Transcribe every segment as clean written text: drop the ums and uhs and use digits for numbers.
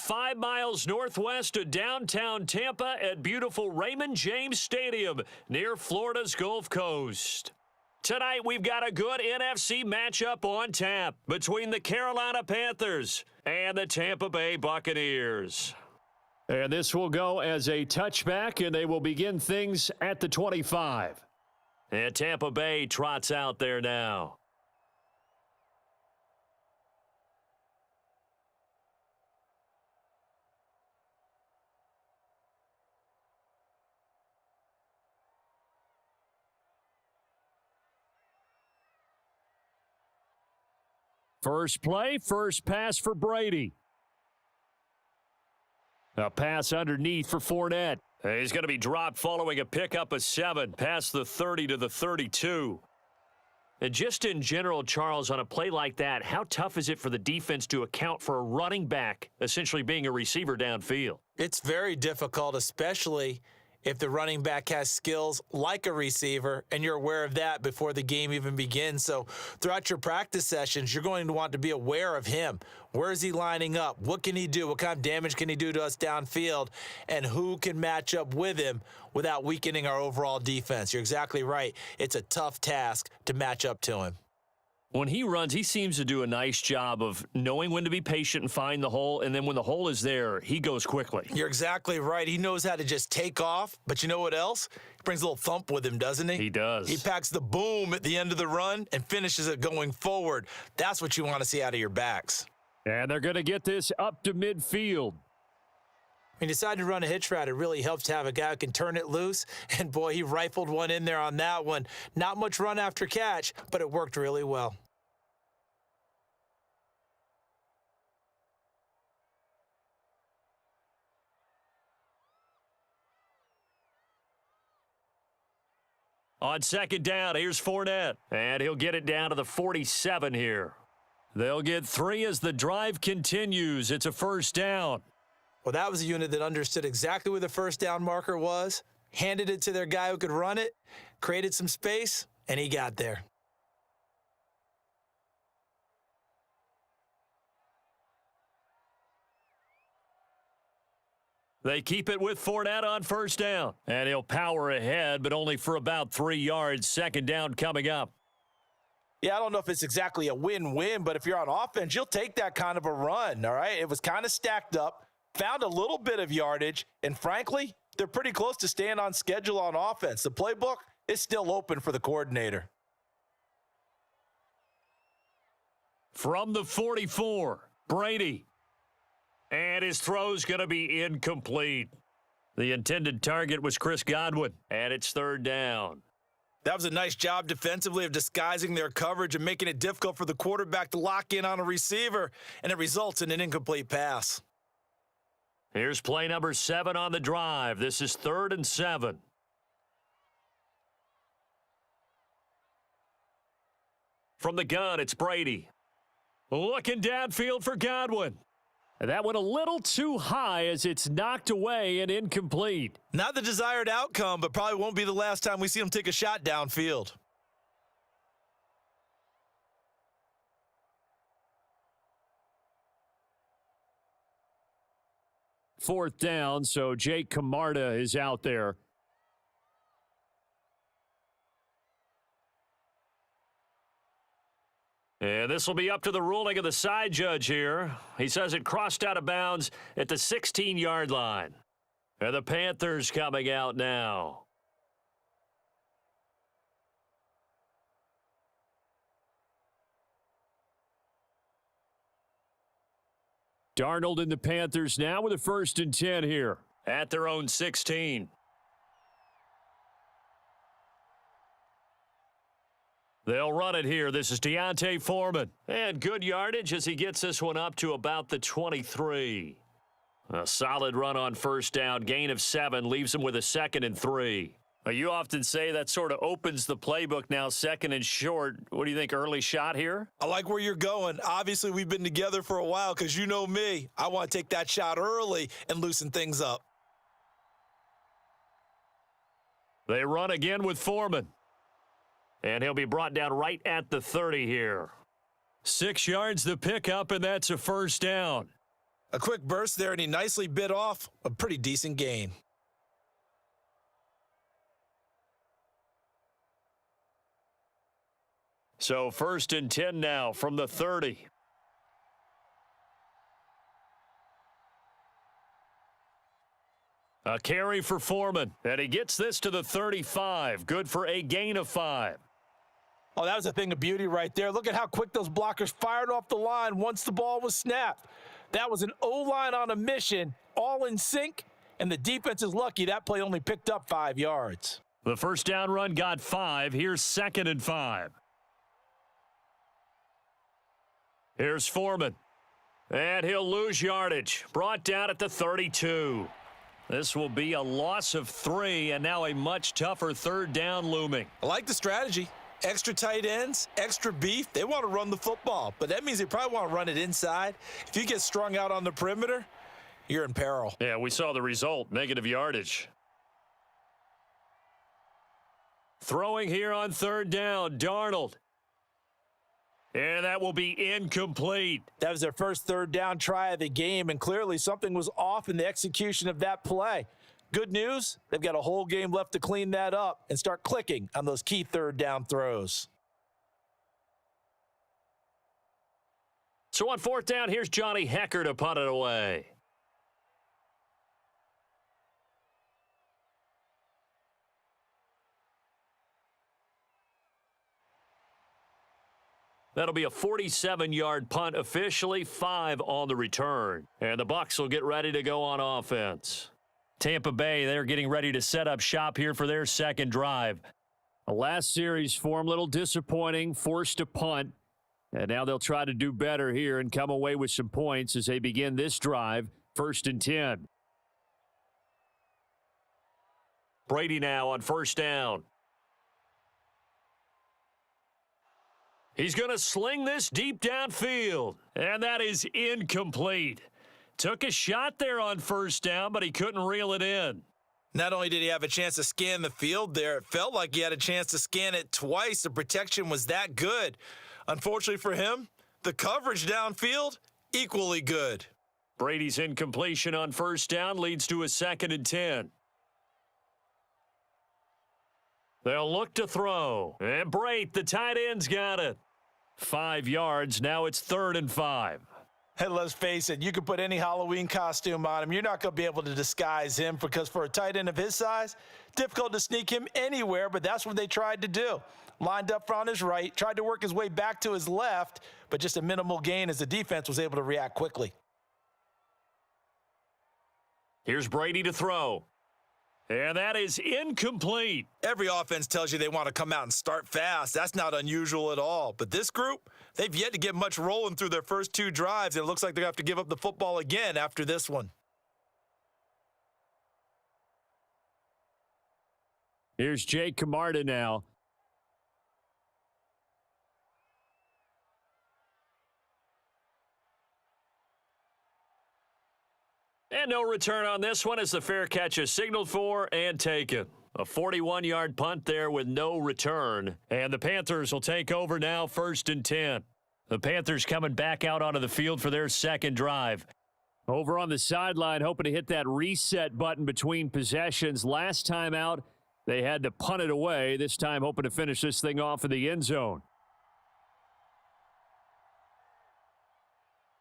5 miles northwest of downtown Tampa at beautiful Raymond James Stadium near Florida's Gulf Coast. Tonight, we've got a good NFC matchup on tap between the Carolina Panthers and the Tampa Bay Buccaneers. And this will go as a touchback, and they will begin things at the 25. And Tampa Bay trots out there now. First play, first pass for Brady. A pass underneath for Fournette. He's going to be dropped following a pickup of 7, past the 30 to the 32. And just in general, Charles, on a play like that, how tough is it for the defense to account for a running back essentially being a receiver downfield? It's very difficult, especially if the running back has skills like a receiver, and you're aware of that before the game even begins. So throughout your practice sessions, you're going to want to be aware of him. Where is he lining up? What can he do? What kind of damage can he do to us downfield? And who can match up with him without weakening our overall defense? You're exactly right. It's a tough task to match up to him. When he runs, he seems to do a nice job of knowing when to be patient and find the hole, and then when the hole is there, he goes quickly. You're exactly right. He knows how to just take off, but you know what else? He brings a little thump with him, doesn't he? He does. He packs the boom at the end of the run and finishes it going forward. That's what you want to see out of your backs. And they're going to get this up to midfield. When you decide to run a hitch route, it really helps to have a guy who can turn it loose. And, boy, he rifled one in there on that one. Not much run after catch, but it worked really well. On second down, here's Fournette. And he'll get it down to the 47 here. They'll get 3 as the drive continues. It's a first down. Well, that was a unit that understood exactly where the first down marker was, handed it to their guy who could run it, created some space, and he got there. They keep it with Fournette on first down. And he'll power ahead, but only for about 3 yards. Second down coming up. Yeah, I don't know if it's exactly a win-win, but if you're on offense, you'll take that kind of a run, all right? It was kind of stacked up, found a little bit of yardage, and frankly, they're pretty close to staying on schedule on offense. The playbook is still open for the coordinator. From the 44, Brady. And his throw's going to be incomplete. The intended target was Chris Godwin, and it's third down. That was a nice job defensively of disguising their coverage and making it difficult for the quarterback to lock in on a receiver, and it results in an incomplete pass. Here's play number 7 on the drive. This is 3rd and 7. From the gun, it's Brady. Looking downfield for Godwin. That went a little too high as it's knocked away and incomplete. Not the desired outcome, but probably won't be the last time we see him take a shot downfield. Fourth down, so Jake Camarda is out there. And this will be up to the ruling of the side judge here. He says it crossed out of bounds at the 16-yard line. And the Panthers coming out now. Darnold and the Panthers now with a 1st and 10 here at their own 16. They'll run it here. This is Deontay Foreman. And good yardage as he gets this one up to about the 23. A solid run on first down. Gain of 7 leaves him with a 2nd and 3. You often say that sort of opens the playbook now, 2nd and short. What do you think, early shot here? I like where you're going. Obviously, we've been together for a while because you know me. I want to take that shot early and loosen things up. They run again with Foreman. And he'll be brought down right at the 30 here. 6 yards the pickup, and that's a first down. A quick burst there, and he nicely bit off a pretty decent gain. So 1st and 10 now from the 30. A carry for Foreman, and he gets this to the 35. Good for a gain of 5. Oh, that was a thing of beauty right there. Look at how quick those blockers fired off the line once the ball was snapped. That was an O-line on a mission, all in sync, and the defense is lucky that play only picked up 5 yards. The first down run got 5. Here's 2nd and 5. Here's Foreman, and he'll lose yardage. Brought down at the 32. This will be a loss of 3, and now a much tougher 3rd down looming. I like the strategy. Extra tight ends, extra beef. They want to run the football, but that means they probably want to run it inside. If you get strung out on the perimeter, you're in peril. Yeah, we saw the result, negative yardage. Throwing here on 3rd down, Darnold. And that will be incomplete. That was their first 3rd down try of the game, and clearly something was off in the execution of that play. Good news, they've got a whole game left to clean that up and start clicking on those key 3rd down throws. So on 4th down, here's Johnny Hecker to punt it away. That'll be a 47-yard punt officially, 5 on the return. And the Bucs will get ready to go on offense. Tampa Bay, they're getting ready to set up shop here for their 2nd drive. The last series for them, a little disappointing, forced to punt. And now they'll try to do better here and come away with some points as they begin this drive, 1st and 10. Brady now on 1st down. He's going to sling this deep downfield, and that is incomplete. Took a shot there on 1st down, but he couldn't reel it in. Not only did he have a chance to scan the field there, it felt like he had a chance to scan it twice. The protection was that good. Unfortunately for him, the coverage downfield, equally good. Brady's incompletion on 1st down leads to a 2nd and 10. They'll look to throw. And Brate, the tight end's got it. 5 yards. Now it's 3rd and 5. Hey, let's face it, you can put any Halloween costume on him. You're not going to be able to disguise him because for a tight end of his size, difficult to sneak him anywhere, but that's what they tried to do. Lined up on his right, tried to work his way back to his left, but just a minimal gain as the defense was able to react quickly. Here's Brady to throw. And that is incomplete. Every offense tells you they want to come out and start fast. That's not unusual at all. But this group, they've yet to get much rolling through their first 2 drives, and it looks like they're going to have to give up the football again after this one. Here's Jake Camarda now. And no return on this one as the fair catch is signaled for and taken. A 41-yard punt there with no return. And the Panthers will take over now, 1st and 10. The Panthers coming back out onto the field for their 2nd drive. Over on the sideline, hoping to hit that reset button between possessions. Last time out, they had to punt it away. This time hoping to finish this thing off in the end zone.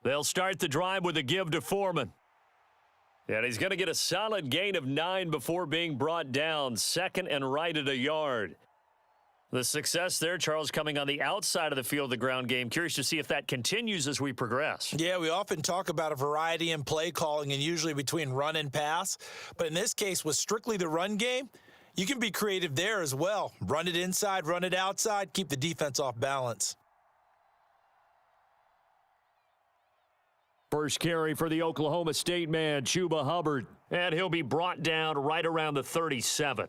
They'll start the drive with a give to Foreman. And he's going to get a solid gain of 9 before being brought down. 2nd and right at a yard. The success there, Charles, coming on the outside of the field of the ground game. Curious to see if that continues as we progress. Yeah, we often talk about a variety in play calling and usually between run and pass. But in this case, with strictly the run game, you can be creative there as well. Run it inside, run it outside, keep the defense off balance. First carry for the Oklahoma State man, Chuba Hubbard. And he'll be brought down right around the 37.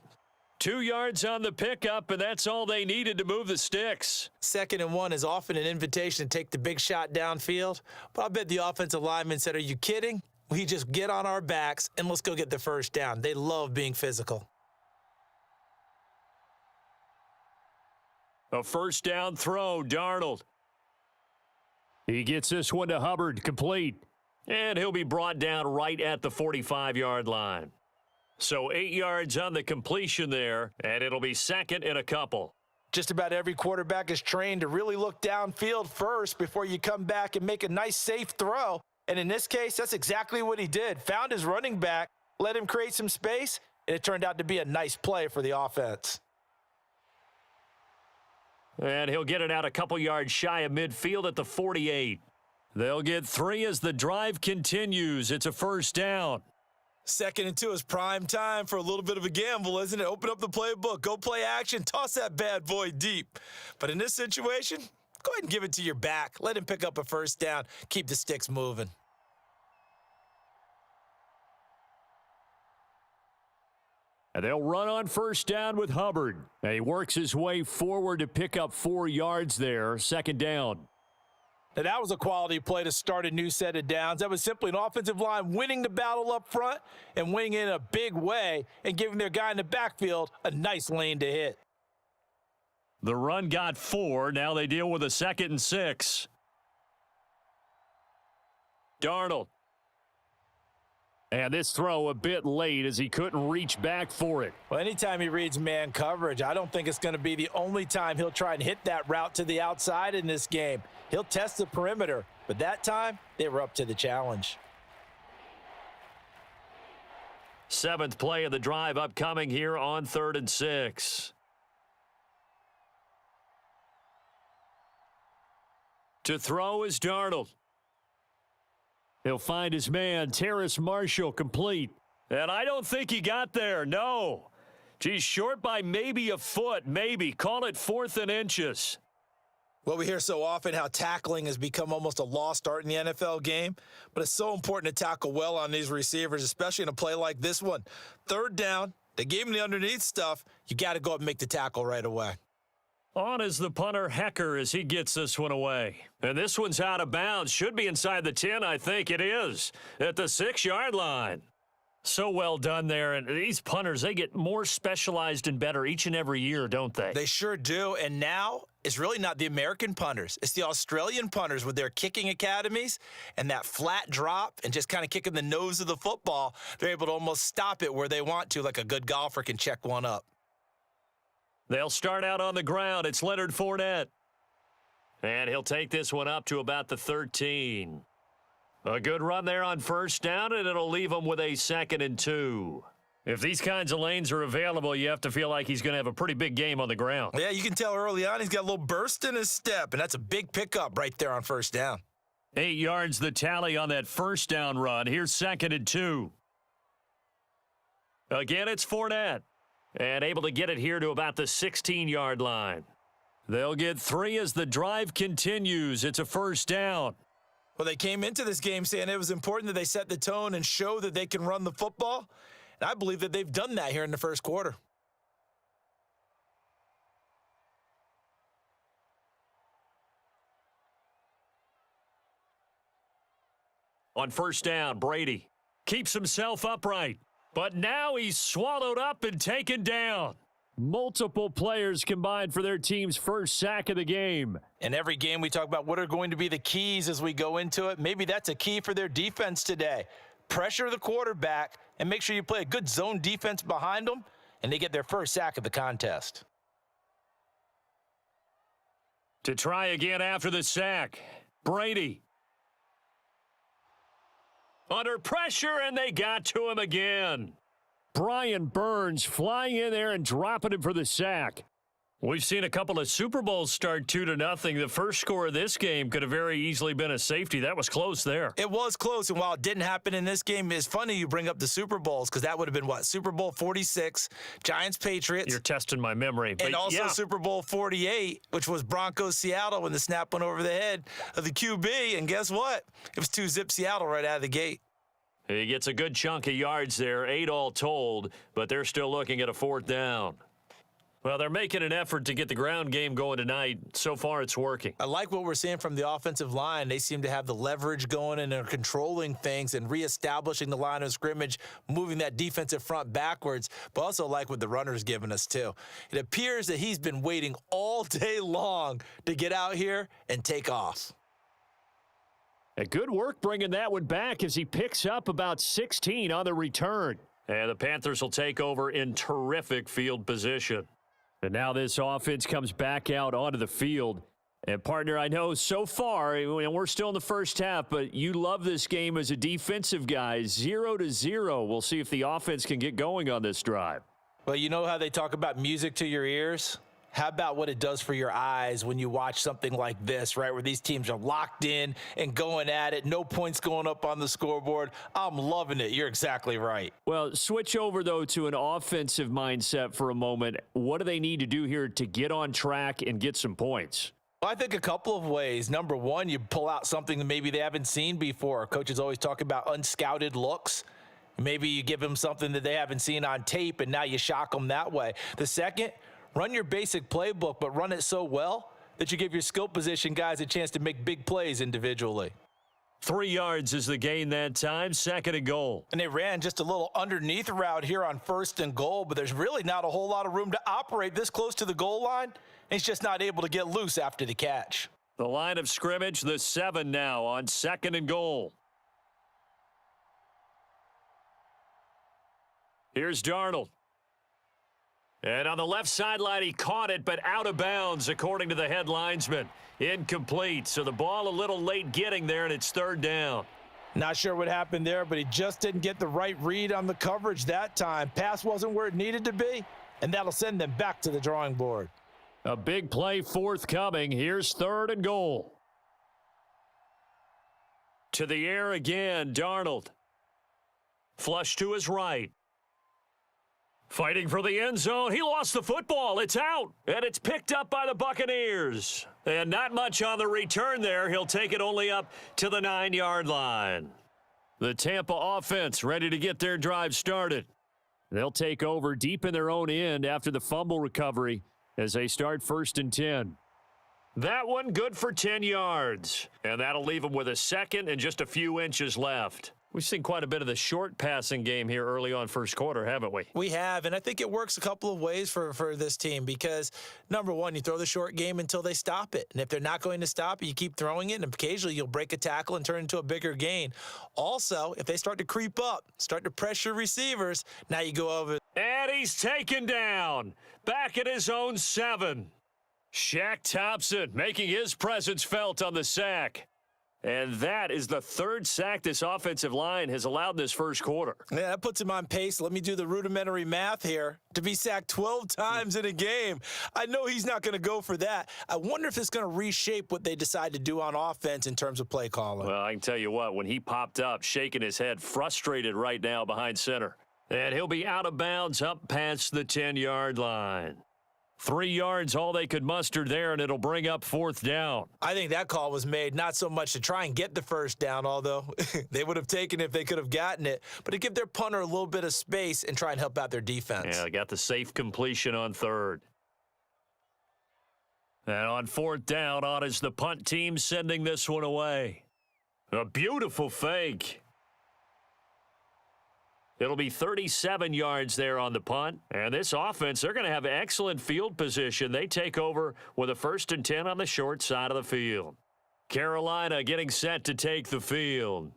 2 yards on the pickup, and that's all they needed to move the sticks. 2nd and 1 is often an invitation to take the big shot downfield. But I bet the offensive lineman said, are you kidding? We just get on our backs and let's go get the 1st down. They love being physical. A 1st down throw, Darnold. He gets this one to Hubbard, complete. And he'll be brought down right at the 45-yard line. So 8 yards on the completion there, and it'll be second and a couple. Just about every quarterback is trained to really look downfield first before you come back and make a nice, safe throw. And in this case, that's exactly what he did. Found his running back, let him create some space, and it turned out to be a nice play for the offense. And he'll get it out a couple yards shy of midfield at the 48. They'll get 3 as the drive continues. It's a first down. 2nd and 2 is prime time for a little bit of a gamble, isn't it? Open up the playbook, go play action, toss that bad boy deep. But in this situation, go ahead and give it to your back. Let him pick up a first down. Keep the sticks moving. And they'll run on first down with Hubbard. And he works his way forward to pick up 4 yards there. 2nd down. Now, that was a quality play to start a new set of downs. That was simply an offensive line winning the battle up front and winning it in a big way and giving their guy in the backfield a nice lane to hit. The run got 4. Now they deal with a 2nd and 6. Darnold. And this throw a bit late as he couldn't reach back for it. Well, anytime he reads man coverage, I don't think it's going to be the only time he'll try and hit that route to the outside in this game. He'll test the perimeter, but that time they were up to the challenge. 7th play of the drive upcoming here on 3rd and 6. To throw is Darnold. He'll find his man, Terrace Marshall, complete. And I don't think he got there, no. Geez, short by maybe a foot, maybe. Call it 4th and inches. Well, we hear so often how tackling has become almost a lost art in the NFL game, but it's so important to tackle well on these receivers, especially in a play like this one. 3rd down, they gave him the underneath stuff. You got to go up and make the tackle right away. On is the punter, Hecker, as he gets this one away. And this one's out of bounds. Should be inside the 10, I think it is, at the 6-yard line. So well done there. And these punters, they get more specialized and better each and every year, don't they? They sure do. And now it's really not the American punters. It's the Australian punters with their kicking academies and that flat drop and just kind of kicking the nose of the football. They're able to almost stop it where they want to, like a good golfer can check one up. They'll start out on the ground. It's Leonard Fournette. And he'll take this one up to about the 13. A good run there on first down, and it'll leave him with a 2nd and 2. If these kinds of lanes are available, you have to feel like he's going to have a pretty big game on the ground. Yeah, you can tell early on he's got a little burst in his step, and that's a big pickup right there on first down. 8 yards the tally on that first down run. Here's 2nd and 2. Again, it's Fournette. And able to get it here to about the 16-yard line. They'll get 3 as the drive continues. It's a first down. Well, they came into this game saying it was important that they set the tone and show that they can run the football. And I believe that they've done that here in the first quarter. On first down, Brady keeps himself upright. But now he's swallowed up and taken down. Multiple players combined for their team's first sack of the game. In every game, we talk about what are going to be the keys as we go into it. Maybe that's a key for their defense today. Pressure the quarterback and make sure you play a good zone defense behind them, and they get their first sack of the contest. To try again after the sack, Brady. Under pressure, and they got to him again. Brian Burns flying in there and dropping him for the sack. We've seen a couple of Super Bowls start 2-0. The first score of this game could have very easily been a safety. That was close there. It was close, and while it didn't happen in this game, it's funny you bring up the Super Bowls because that would have been, what, Super Bowl 46, Giants-Patriots. You're testing my memory. And also Super Bowl 48, which was Broncos-Seattle when the snap went over the head of the QB, and guess what? It was 2-zip Seattle right out of the gate. He gets a good chunk of yards there, 8 all told, but they're still looking at a 4th down. Well, they're making an effort to get the ground game going tonight. So far, it's working. I like what we're seeing from the offensive line. They seem to have the leverage going and they're controlling things and reestablishing the line of scrimmage, moving that defensive front backwards, but also like what the runner's giving us, too. It appears that he's been waiting all day long to get out here and take off. Good work bringing that one back as he picks up about 16 on the return. And the Panthers will take over in terrific field position. And now this offense comes back out onto the field. And, partner, I know so far, and we're still in the first half, but you love this game as a defensive guy. 0-0. We'll see if the offense can get going on this drive. Well, you know how they talk about music to your ears? How about what it does for your eyes when you watch something like this, right, where these teams are locked in and going at it, no points going up on the scoreboard? I'm loving it. You're exactly right. Well, switch over, though, to an offensive mindset for a moment. What do they need to do here to get on track and get some points? Well, I think a couple of ways. Number one, you pull out something that maybe they haven't seen before. Coaches always talk about unscouted looks. Maybe you give them something that they haven't seen on tape, and now you shock them that way. The second, run your basic playbook, but run it so well that you give your skill position guys a chance to make big plays individually. 3 yards is the gain that time, 2nd and goal. And they ran just a little underneath route here on 1st and goal, but there's really not a whole lot of room to operate this close to the goal line. He's just not able to get loose after the catch. The line of scrimmage, the 7 now on 2nd and goal. Here's Darnold. And on the left sideline, he caught it, but out of bounds, according to the head linesman. Incomplete, so the ball a little late getting there, and it's 3rd down. Not sure what happened there, but he just didn't get the right read on the coverage that time. Pass wasn't where it needed to be, and that'll send them back to the drawing board. A big play forthcoming. Here's 3rd and goal. To the air again, Darnold. Flush to his right. Fighting for the end zone. He lost the football. It's out, and it's picked up by the Buccaneers. And not much on the return there. He'll take it only up to the 9-yard line. The Tampa offense ready to get their drive started. They'll take over deep in their own end after the fumble recovery as they start 1st and 10. That one good for 10 yards. And that'll leave them with a 2nd and just a few inches left. We've seen quite a bit of the short passing game here early on first quarter, haven't we? We have, and I think it works a couple of ways for this team because, number one, you throw the short game until they stop it. And if they're not going to stop it, you keep throwing it, and occasionally you'll break a tackle and turn it into a bigger gain. Also, if they start to creep up, start to pressure receivers, now you go over. And he's taken down. Back at his own 7. Shaq Thompson making his presence felt on the sack. And that is the 3rd sack this offensive line has allowed this first quarter. Yeah, that puts him on pace. Let me do the rudimentary math here. To be sacked 12 times in a game, I know he's not going to go for that. I wonder if it's going to reshape what they decide to do on offense in terms of play calling. Well, I can tell you what, when he popped up, shaking his head, frustrated right now behind center. And he'll be out of bounds up past the 10-yard line. 3 yards, all they could muster there, and it'll bring up 4th down. I think that call was made not so much to try and get the 1st down, although they would have taken it if they could have gotten it, but to give their punter a little bit of space and try and help out their defense. Yeah, they got the safe completion on 3rd. And on 4th down, on is the punt team sending this one away. A beautiful fake. It'll be 37 yards there on the punt. And this offense, they're going to have excellent field position. They take over with a 1st and 10 on the short side of the field. Carolina getting set to take the field.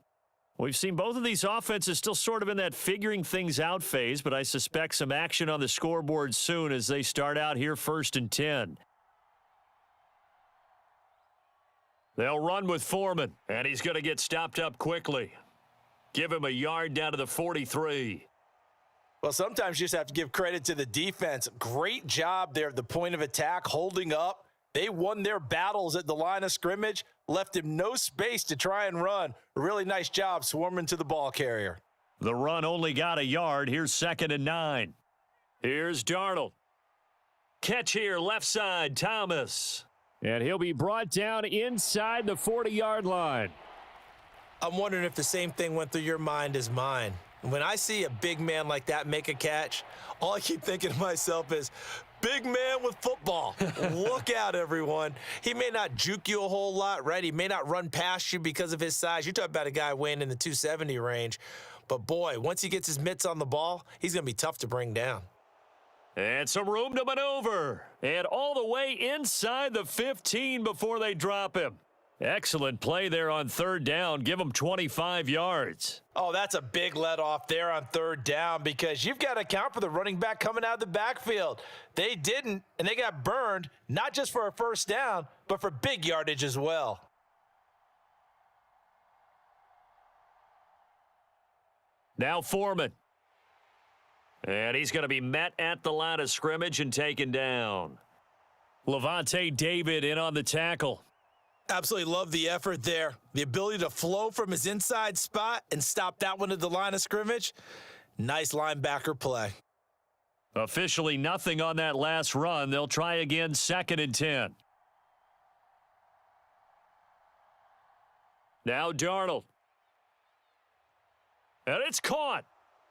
We've seen both of these offenses still sort of in that figuring things out phase, but I suspect some action on the scoreboard soon as they start out here 1st and 10. They'll run with Foreman, and he's going to get stopped up quickly. Give him a yard down to the 43. Well, sometimes you just have to give credit to the defense. Great job there at the point of attack, holding up. They won their battles at the line of scrimmage, left him no space to try and run. Really nice job swarming to the ball carrier. The run only got a yard. Here's 2nd and 9. Here's Darnold. Catch here, left side, Thomas. And he'll be brought down inside the 40-yard line. I'm wondering if the same thing went through your mind as mine. When I see a big man like that make a catch, all I keep thinking to myself is, big man with football. Look out, everyone. He may not juke you a whole lot, right? He may not run past you because of his size. You talk about a guy weighing in the 270 range. But, boy, once he gets his mitts on the ball, he's going to be tough to bring down. And some room to maneuver. And all the way inside the 15 before they drop him. Excellent play there on third down. Give them 25 yards. Oh, that's a big let off there on third down because you've got to account for the running back coming out of the backfield. They didn't, and they got burned, not just for a first down, but for big yardage as well. Now Foreman. And he's going to be met at the line of scrimmage and taken down. Levante David in on the tackle. Absolutely love the effort there. The ability to flow from his inside spot and stop that one at the line of scrimmage. Nice linebacker play. Officially nothing on that last run. They'll try again 2nd and 10. Now Darnold. And it's caught.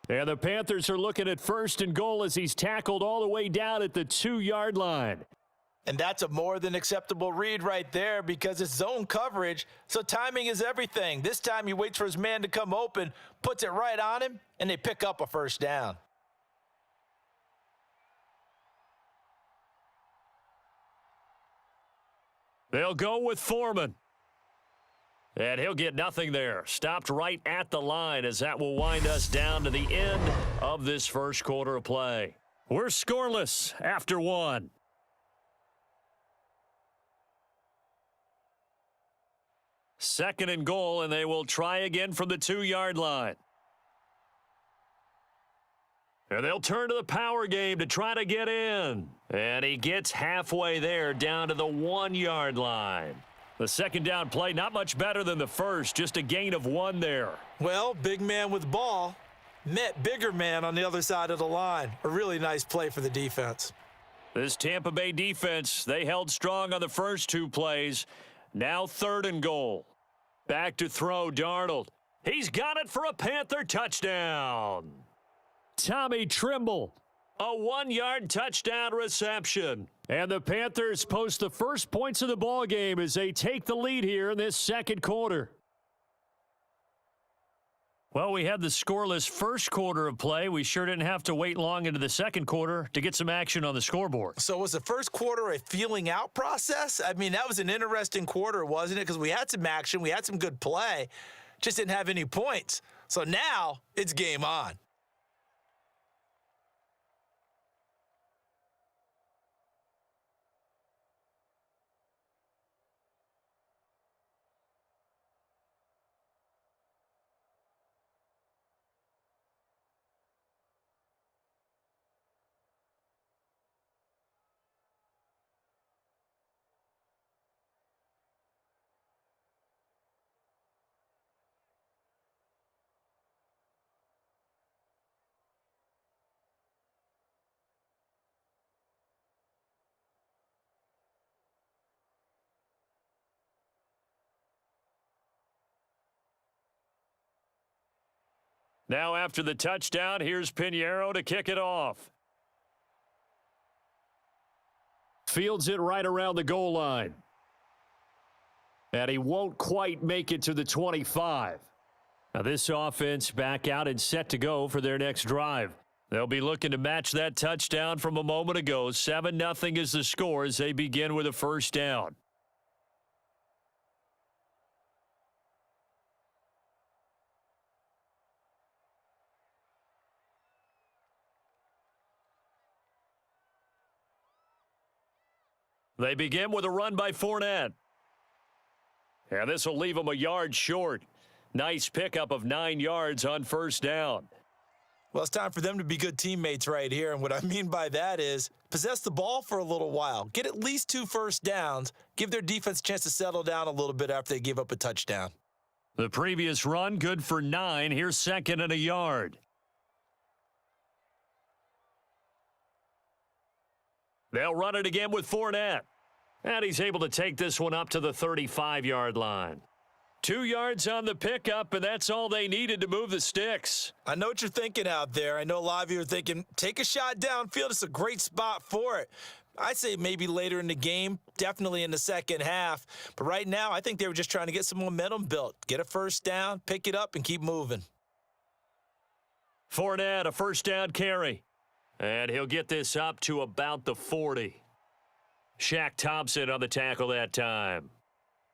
And the Panthers are looking at 1st and goal as he's tackled all the way down at the 2-yard line. And that's a more than acceptable read right there because it's zone coverage, so timing is everything. This time he waits for his man to come open, puts it right on him, and they pick up a first down. They'll go with Foreman. And he'll get nothing there. Stopped right at the line as that will wind us down to the end of this first quarter of play. We're scoreless after 1. 2nd and goal, and they will try again from the 2-yard line. And they'll turn to the power game to try to get in. And he gets halfway there down to the 1-yard line. The second down play, not much better than the first, just a gain of 1 there. Well, big man with ball met bigger man on the other side of the line. A really nice play for the defense. This Tampa Bay defense, they held strong on the first 2 plays. Now 3rd and goal. Back to throw, Darnold. He's got it for a Panther touchdown. Tommy Trimble. A 1-yard touchdown reception. And the Panthers post the first points of the ball game as they take the lead here in this second quarter. Well, we had the scoreless first quarter of play. We sure didn't have to wait long into the second quarter to get some action on the scoreboard. So was the first quarter a feeling out process? I mean, that was an interesting quarter, wasn't it? Because we had some action, we had some good play, just didn't have any points. So now it's game on. Now after the touchdown, here's Pinheiro to kick it off. Fields it right around the goal line. And he won't quite make it to the 25. Now this offense back out and set to go for their next drive. They'll be looking to match that touchdown from a moment ago. 7-0 is the score as they begin with a first down. They begin with a run by Fournette. And this will leave them a yard short. Nice pickup of 9 yards on first down. Well, it's time for them to be good teammates right here. And what I mean by that is possess the ball for a little while. Get at least 2 first downs. Give their defense a chance to settle down a little bit after they give up a touchdown. The previous run good for 9. Here's 2nd and a yard. They'll run it again with Fournette. And he's able to take this one up to the 35-yard line. 2 yards on the pickup, and that's all they needed to move the sticks. I know what you're thinking out there. I know a lot of you are thinking, take a shot downfield. It's a great spot for it. I'd say maybe later in the game, definitely in the second half. But right now, I think they were just trying to get some momentum built. Get a first down, pick it up, and keep moving. Fournette, a first down carry. And he'll get this up to about the 40. Shaq Thompson on the tackle that time.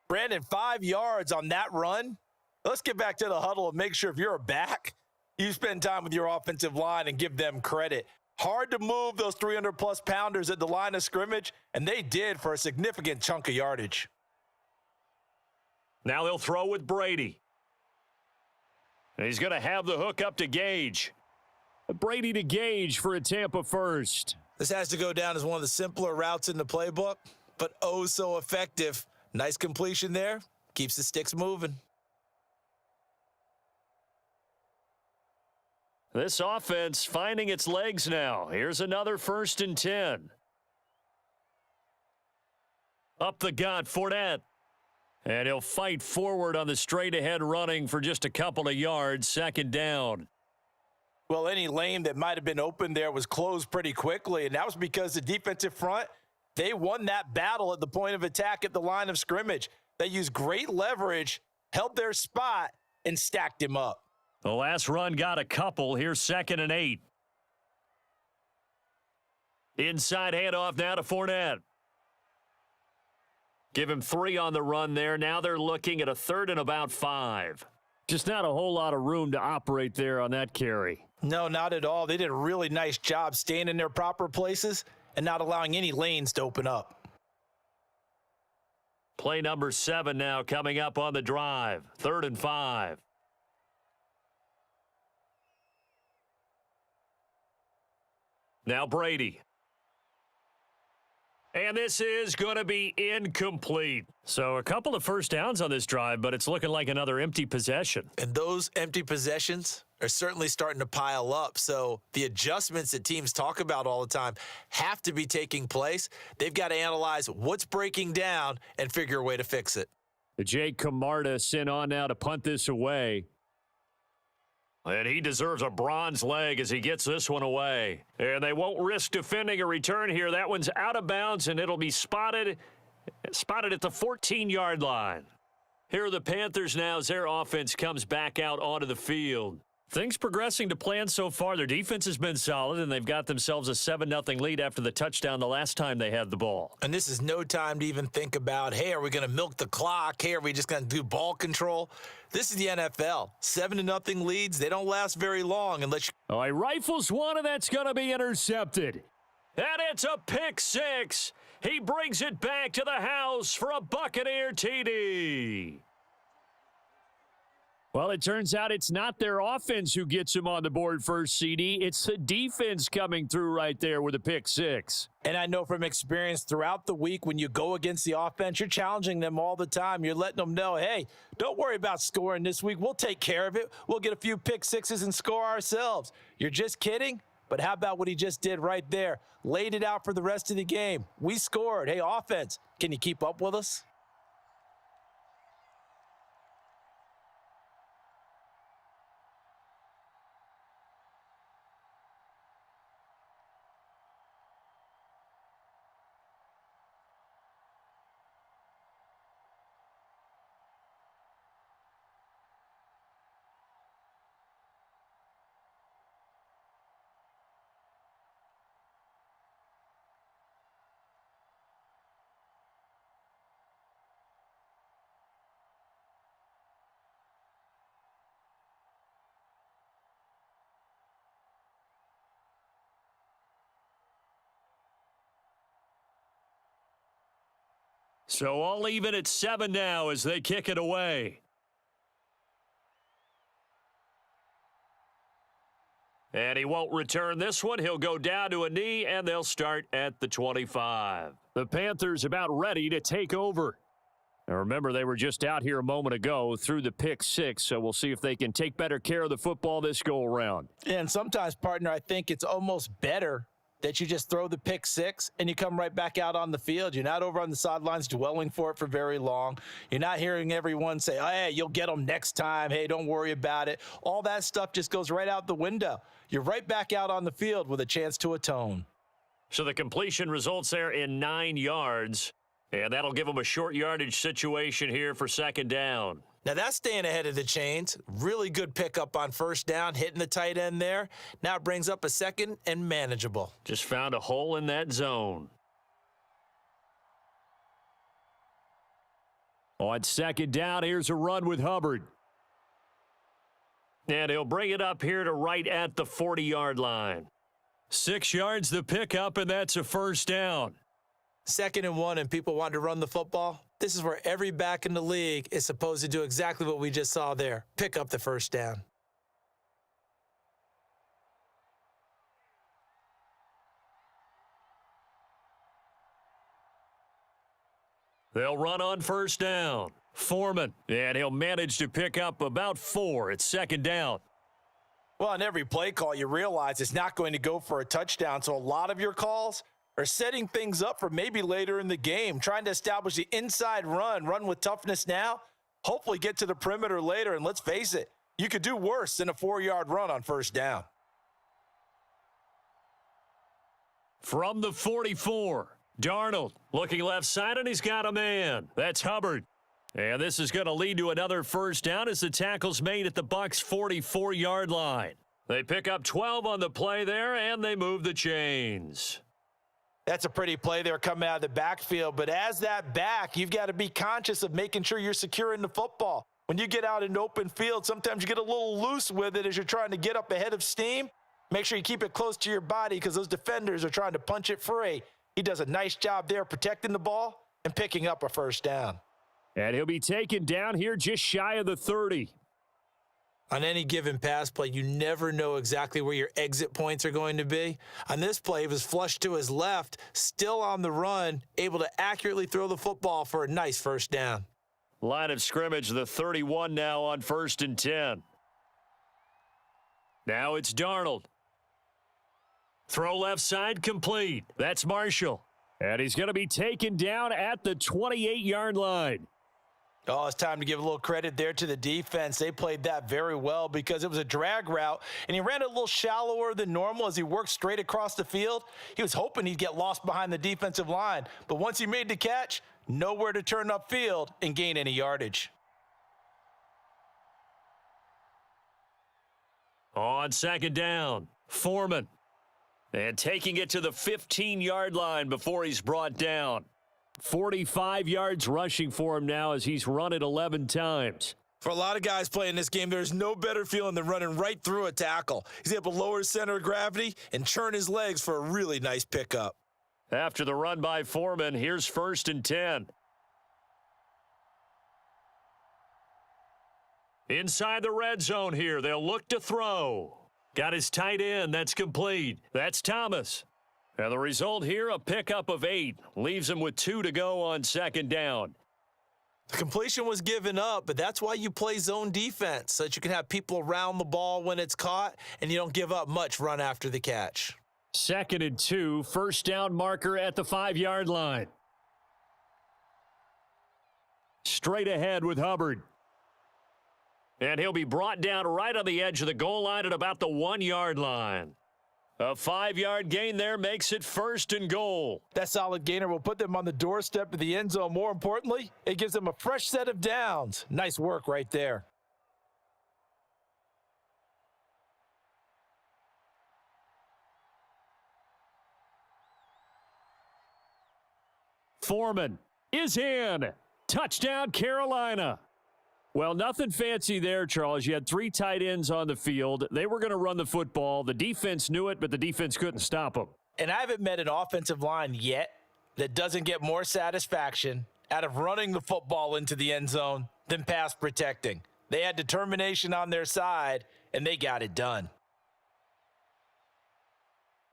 Brandon, 5 yards on that run. Let's get back to the huddle and make sure if you're a back, you spend time with your offensive line and give them credit. Hard to move those 300-plus pounders at the line of scrimmage, and they did for a significant chunk of yardage. Now they'll throw with Brady. And he's going to have the hook up to Gage. Brady to Gage for a Tampa first. This has to go down as one of the simpler routes in the playbook, but oh so effective. Nice completion there. Keeps the sticks moving. This offense finding its legs now. Here's another 1st and 10. Up the gut, Fournette. And he'll fight forward on the straight-ahead running for just a couple of yards, 2nd down. Well, any lane that might have been open there was closed pretty quickly, and that was because the defensive front, they won that battle at the point of attack at the line of scrimmage. They used great leverage, held their spot, and stacked him up. The last run got a couple. Here's 2nd and 8. Inside handoff now to Fournette. Give him 3 on the run there. Now they're looking at a 3rd and about 5. Just not a whole lot of room to operate there on that carry. No, not at all. They did a really nice job staying in their proper places and not allowing any lanes to open up. Play number 7 now coming up on the drive. 3rd and 5. Now Brady. And this is going to be incomplete. So a couple of first downs on this drive, but it's looking like another empty possession. And those empty possessions are certainly starting to pile up. So the adjustments that teams talk about all the time have to be taking place. They've got to analyze what's breaking down and figure a way to fix it. Jake Camarda sent on now to punt this away. And he deserves a bronze leg as he gets this one away. And they won't risk defending a return here. That one's out of bounds, and it'll be spotted at the 14-yard line. Here are the Panthers now as their offense comes back out onto the field. Things progressing to plan so far. Their defense has been solid, and they've got themselves a 7-0 lead after the touchdown the last time they had the ball. And this is no time to even think about, hey, are we going to milk the clock? Hey, are we just going to do ball control? This is the NFL. 7-0 leads, they don't last very long unless you... Oh, he rifles one, and that's going to be intercepted. And it's a pick 6. He brings it back to the house for a Buccaneer TD. Well, it turns out it's not their offense who gets him on the board first, CD. It's the defense coming through right there with a pick 6. And I know from experience throughout the week when you go against the offense, you're challenging them all the time. You're letting them know, hey, don't worry about scoring this week. We'll take care of it. We'll get a few pick 6s and score ourselves. You're just kidding? But how about what he just did right there? Laid it out for the rest of the game. We scored. Hey, offense, can you keep up with us? So all even at 7 now as they kick it away. And he won't return this one. He'll go down to a knee, and they'll start at the 25. The Panthers about ready to take over. Now remember, they were just out here a moment ago through the pick 6, so we'll see if they can take better care of the football this go-around. And sometimes, partner, I think it's almost better that you just throw the pick 6 and you come right back out on the field. You're not over on the sidelines dwelling for it for very long. You're not hearing everyone say, oh, hey, you'll get them next time. Hey, don't worry about it. All that stuff just goes right out the window. You're right back out on the field with a chance to atone. So the completion results there in 9 yards, and that'll give them a short yardage situation here for 2nd down. Now that's staying ahead of the chains. Really good pickup on 1st down, hitting the tight end there. Now it brings up a 2nd and manageable. Just found a hole in that zone. On second down, here's a run with Hubbard. And he'll bring it up here to right at the 40-yard line. 6 yards the pickup, and that's a first down. 2nd and 1, and people want to run the football. This is where every back in the league is supposed to do exactly what we just saw there. Pick up the first down. They'll run on first down. Foreman, and he'll manage to pick up about 4. It's 2nd down. Well, on every play call, you realize it's not going to go for a touchdown, so a lot of your calls are setting things up for maybe later in the game, trying to establish the inside run with toughness now, hopefully get to the perimeter later, and let's face it, you could do worse than a 4-yard run on first down. From the 44, Darnold looking left side, and he's got a man. That's Hubbard. And this is going to lead to another first down as the tackle's made at the Bucs' 44-yard line. They pick up 12 on the play there, and they move the chains. That's a pretty play there coming out of the backfield, but as that back, you've got to be conscious of making sure you're securing the football. When you get out in open field, sometimes you get a little loose with it as you're trying to get up ahead of steam. Make sure you keep it close to your body because those defenders are trying to punch it free. He does a nice job there protecting the ball and picking up a first down. And he'll be taken down here just shy of the 30. On any given pass play, you never know exactly where your exit points are going to be. On this play, he was flushed to his left, still on the run, able to accurately throw the football for a nice first down. Line of scrimmage, the 31 now on 1st and 10. Now it's Darnold. Throw left side complete. That's Marshall. And he's going to be taken down at the 28-yard line. Oh, it's time to give a little credit there to the defense. They played that very well because it was a drag route, and he ran a little shallower than normal as he worked straight across the field. He was hoping he'd get lost behind the defensive line, but once he made the catch, nowhere to turn upfield and gain any yardage. On 2nd down, Foreman. And taking it to the 15-yard line before he's brought down. 45 yards rushing for him now as he's run it 11 times. For a lot of guys playing this game, there's no better feeling than running right through a tackle. He's able to lower his center of gravity and churn his legs for a really nice pickup. After the run by Foreman, here's 1st and 10. Inside the red zone here, they'll look to throw. Got his tight end, that's complete. That's Thomas. And the result here, a pickup of 8. Leaves him with 2 to go on 2nd down. The completion was given up, but that's why you play zone defense, so that you can have people around the ball when it's caught, and you don't give up much run after the catch. 2nd and 2, first down marker at the 5-yard line. Straight ahead with Hubbard. And he'll be brought down right on the edge of the goal line at about the 1-yard line. A 5-yard gain there makes it 1st and goal. That solid gainer will put them on the doorstep of the end zone. More importantly, it gives them a fresh set of downs. Nice work right there. Foreman is in. Touchdown, Carolina. Well, nothing fancy there, Charles. You had 3 tight ends on the field. They were going to run the football. The defense knew it, but the defense couldn't stop them. And I haven't met an offensive line yet that doesn't get more satisfaction out of running the football into the end zone than pass protecting. They had determination on their side, and they got it done.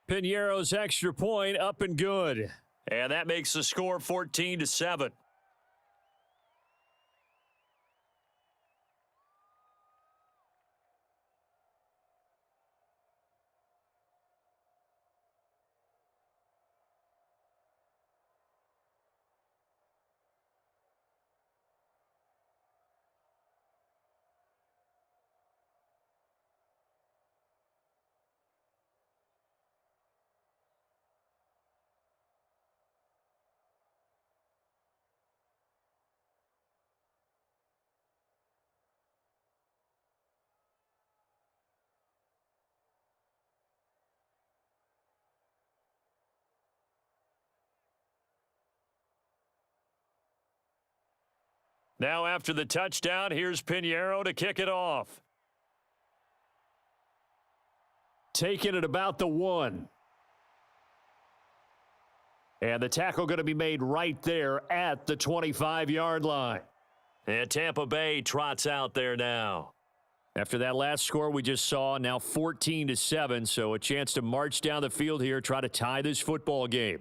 Piñeiro's extra point up and good. And that makes the score 14-7. Now after the touchdown, here's Pinheiro to kick it off. Taking it about the 1. And the tackle going to be made right there at the 25-yard line. And Tampa Bay trots out there now. After that last score we just saw, now 14-7, so a chance to march down the field here, try to tie this football game.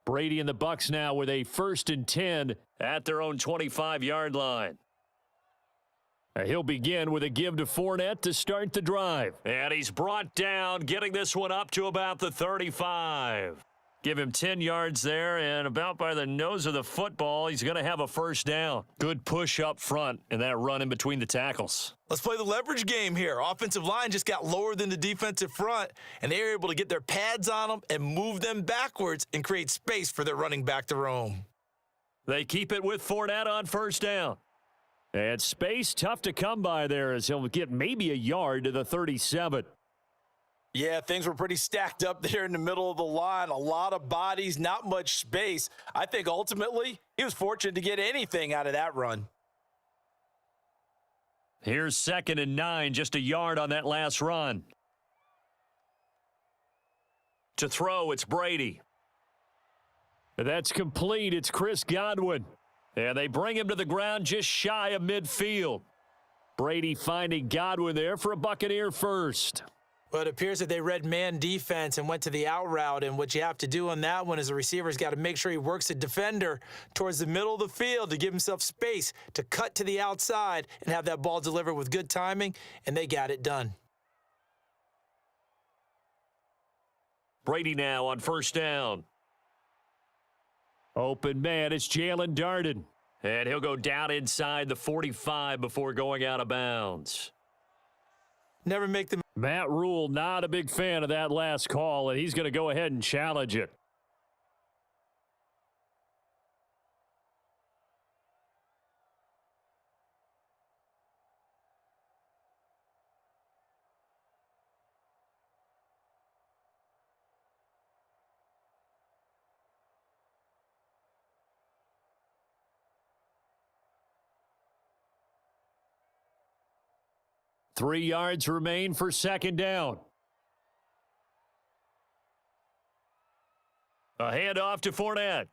Brady and the Bucs now with a 1st and 10 at their own 25-yard line. He'll begin with a give to Fournette to start the drive. And he's brought down, getting this one up to about the 35. Give him 10 yards there, and about by the nose of the football, he's going to have a first down. Good push up front and that run in between the tackles. Let's play the leverage game here. Offensive line just got lower than the defensive front, and they were able to get their pads on them and move them backwards and create space for their running back to roam. They keep it with Fournette on first down. And space tough to come by there as he'll get maybe a yard to the 37. Yeah, things were pretty stacked up there in the middle of the line. A lot of bodies, not much space. I think ultimately he was fortunate to get anything out of that run. Here's 2nd and 9, just a yard on that last run. To throw, it's Brady. That's complete. It's Chris Godwin. And they bring him to the ground just shy of midfield. Brady finding Godwin there for a Buccaneer first. Well, it appears that they read man defense and went to the out route, and what you have to do on that one is the receiver's got to make sure he works the defender towards the middle of the field to give himself space to cut to the outside and have that ball delivered with good timing, and they got it done. Brady now on first down. Open man, it's Jalen Darden. And he'll go down inside the 45 before going out of bounds. Never make the... Matt Rule not a big fan of that last call, and he's going to go ahead and challenge it. Three yards remain for second down. A handoff to Fournette.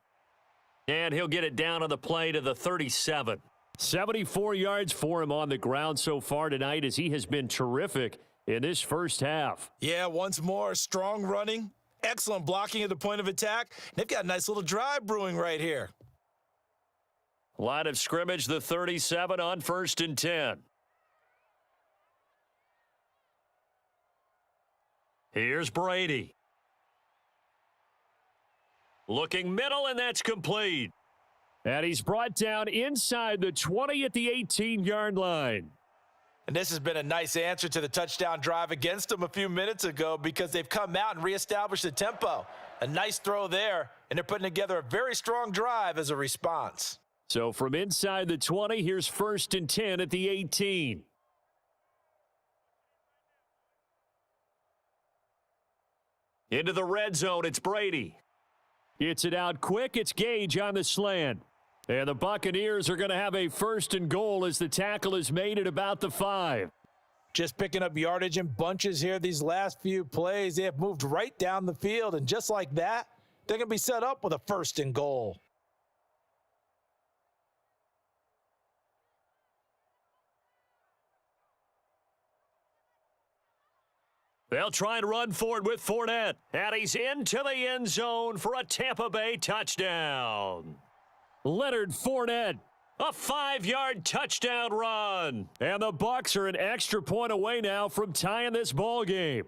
And he'll get it down on the play to the 37. 74 yards for him on the ground so far tonight as he has been terrific in this first half. Yeah, once more, strong running, excellent blocking at the point of attack. They've got a nice little drive brewing right here. Line of scrimmage, the 37 on 1st and 10. Here's Brady. Looking middle, and that's complete. And he's brought down inside the 20 at the 18-yard line. And this has been a nice answer to the touchdown drive against them a few minutes ago because they've come out and reestablished the tempo. A nice throw there, and they're putting together a very strong drive as a response. So from inside the 20, here's 1st and 10 at the 18. Into the red zone, it's Brady. Gets it out quick, it's Gage on the slant. And the Buccaneers are going to have a 1st and goal as the tackle is made at about the 5. Just picking up yardage in bunches here these last few plays. They have moved right down the field, and just like that, they're going to be set up with a 1st and goal. They'll try and run forward with Fournette. And he's into the end zone for a Tampa Bay touchdown. Leonard Fournette, a 5-yard touchdown run. And the Bucs are an extra point away now from tying this ball game.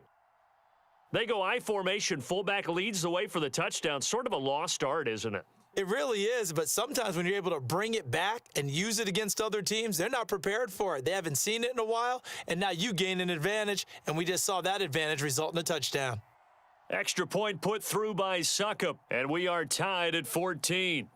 They go I formation, fullback leads the way for the touchdown. Sort of a lost art, isn't it? It really is, but sometimes when you're able to bring it back and use it against other teams, they're not prepared for it. They haven't seen it in a while, and now you gain an advantage, and we just saw that advantage result in a touchdown. Extra point put through by Succop, and we are tied at 14.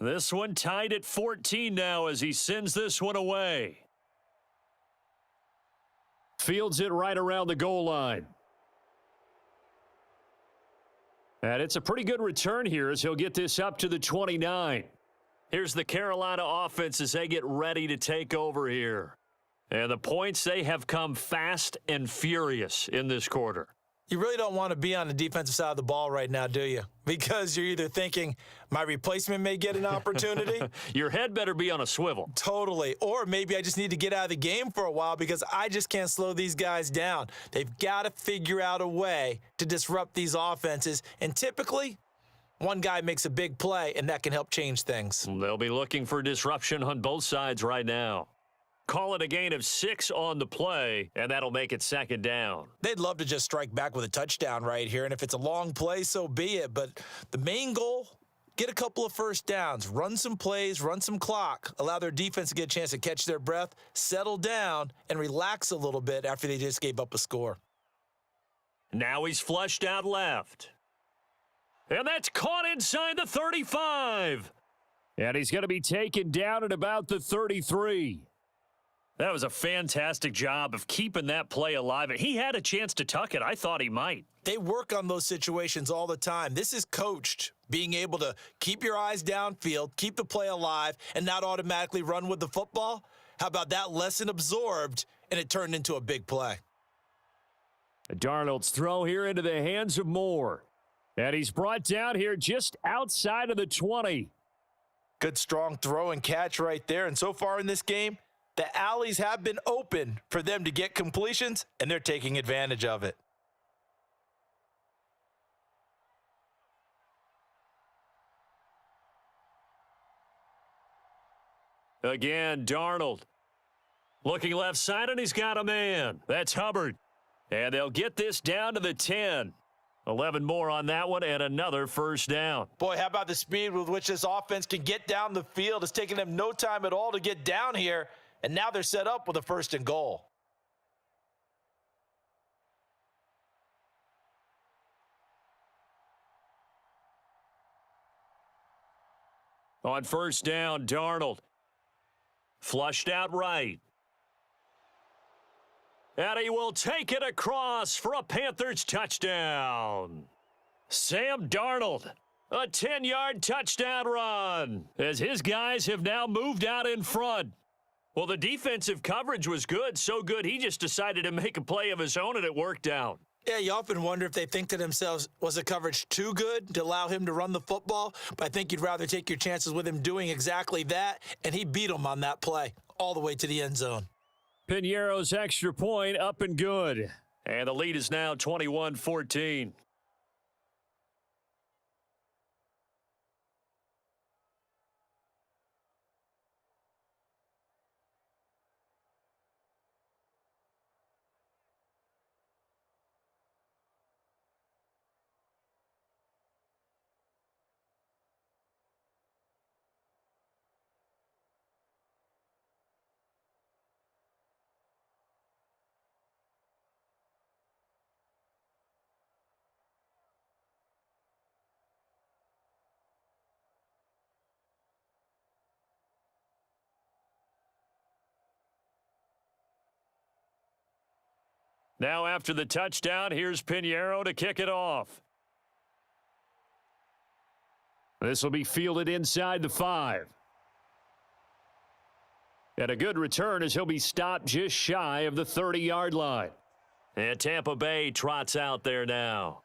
This one tied at 14 now as he sends this one away. Fields it right around the goal line. And it's a pretty good return here as he'll get this up to the 29. Here's the Carolina offense as they get ready to take over here. And the points, they have come fast and furious in this quarter. You really don't want to be on the defensive side of the ball right now, do you? Because you're either thinking, my replacement may get an opportunity. Your head better be on a swivel. Totally. Or maybe I just need to get out of the game for a while because I just can't slow these guys down. They've got to figure out a way to disrupt these offenses. And typically, one guy makes a big play, and that can help change things. They'll be looking for disruption on both sides right now. Call it a gain of 6 on the play, and that'll make it second down. They'd love to just strike back with a touchdown right here, and if it's a long play, so be it. But the main goal, get a couple of first downs, run some plays, run some clock, allow their defense to get a chance to catch their breath, settle down, and relax a little bit after they just gave up a score. Now he's flushed out left. And that's caught inside the 35. And he's going to be taken down at about the 33. That was a fantastic job of keeping that play alive. And he had a chance to tuck it. I thought he might. They work on those situations all the time. This is coached, being able to keep your eyes downfield, keep the play alive, and not automatically run with the football. How about that lesson absorbed, and it turned into a big play? Darnold's throw here into the hands of Moore. And he's brought down here just outside of the 20. Good, strong throw and catch right there. And so far in this game, the alleys have been open for them to get completions, and they're taking advantage of it. Again, Darnold. Looking left side, and he's got a man. That's Hubbard. And they'll get this down to the 10. 11 more on that one, and another first down. Boy, how about the speed with which this offense can get down the field? It's taken them no time at all to get down here. And now they're set up with a 1st and goal. On first down, Darnold. Flushed out right. And he will take it across for a Panthers touchdown. Sam Darnold, a 10-yard touchdown run, as his guys have now moved out in front. Well, the defensive coverage was good, so good he just decided to make a play of his own, and it worked out. Yeah, you often wonder if they think to themselves, was the coverage too good to allow him to run the football? But I think you'd rather take your chances with him doing exactly that, and he beat him on that play all the way to the end zone. Piñeiro's extra point up and good. And the lead is now 21-14. Now after the touchdown, here's Piñeiro to kick it off. This will be fielded inside the 5. And a good return as he'll be stopped just shy of the 30-yard line. And Tampa Bay trots out there now.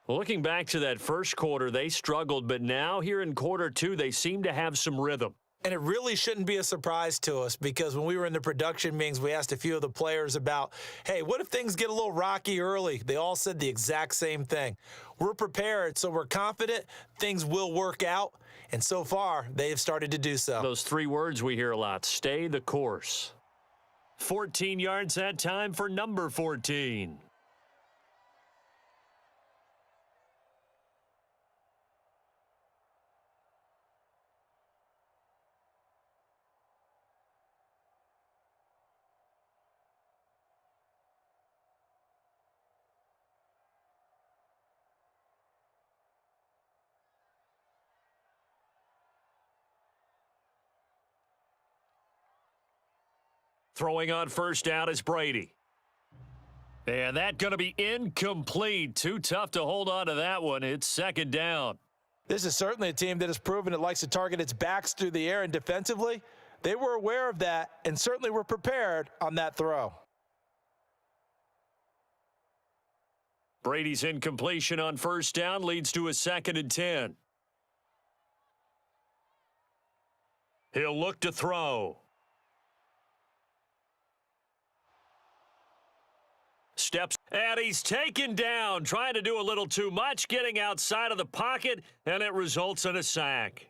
Looking back to that first quarter, they struggled, but now here in quarter 2, they seem to have some rhythm. And it really shouldn't be a surprise to us because when we were in the production meetings, we asked a few of the players about, hey, what if things get a little rocky early? They all said the exact same thing. We're prepared, so we're confident things will work out. And so far, they have started to do so. Those 3 words we hear a lot, stay the course. 14 yards that time for number 14. Throwing on first down is Brady. And that's going to be incomplete. Too tough to hold on to that one. It's second down. This is certainly a team that has proven it likes to target its backs through the air, and defensively, they were aware of that and certainly were prepared on that throw. Brady's incompletion on first down leads to a 2nd and 10. He'll look to throw. Steps, and he's taken down, trying to do a little too much, getting outside of the pocket, and it results in a sack.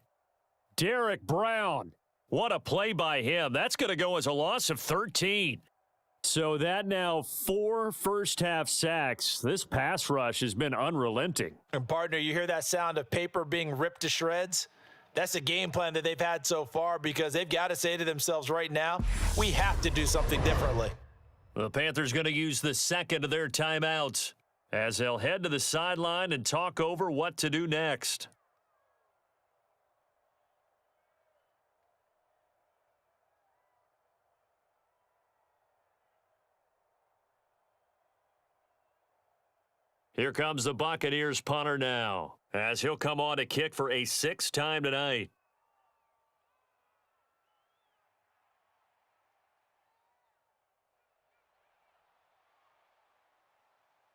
Derek Brown, what a play by him. That's going to go as a loss of 13. So that now 4 first-half sacks. This pass rush has been unrelenting. And, partner, you hear that sound of paper being ripped to shreds? That's a game plan that they've had so far because they've got to say to themselves right now, we have to do something differently. The Panthers going to use the second of their timeouts as they'll head to the sideline and talk over what to do next. Here comes the Buccaneers punter now, as he'll come on to kick for a 6th time tonight.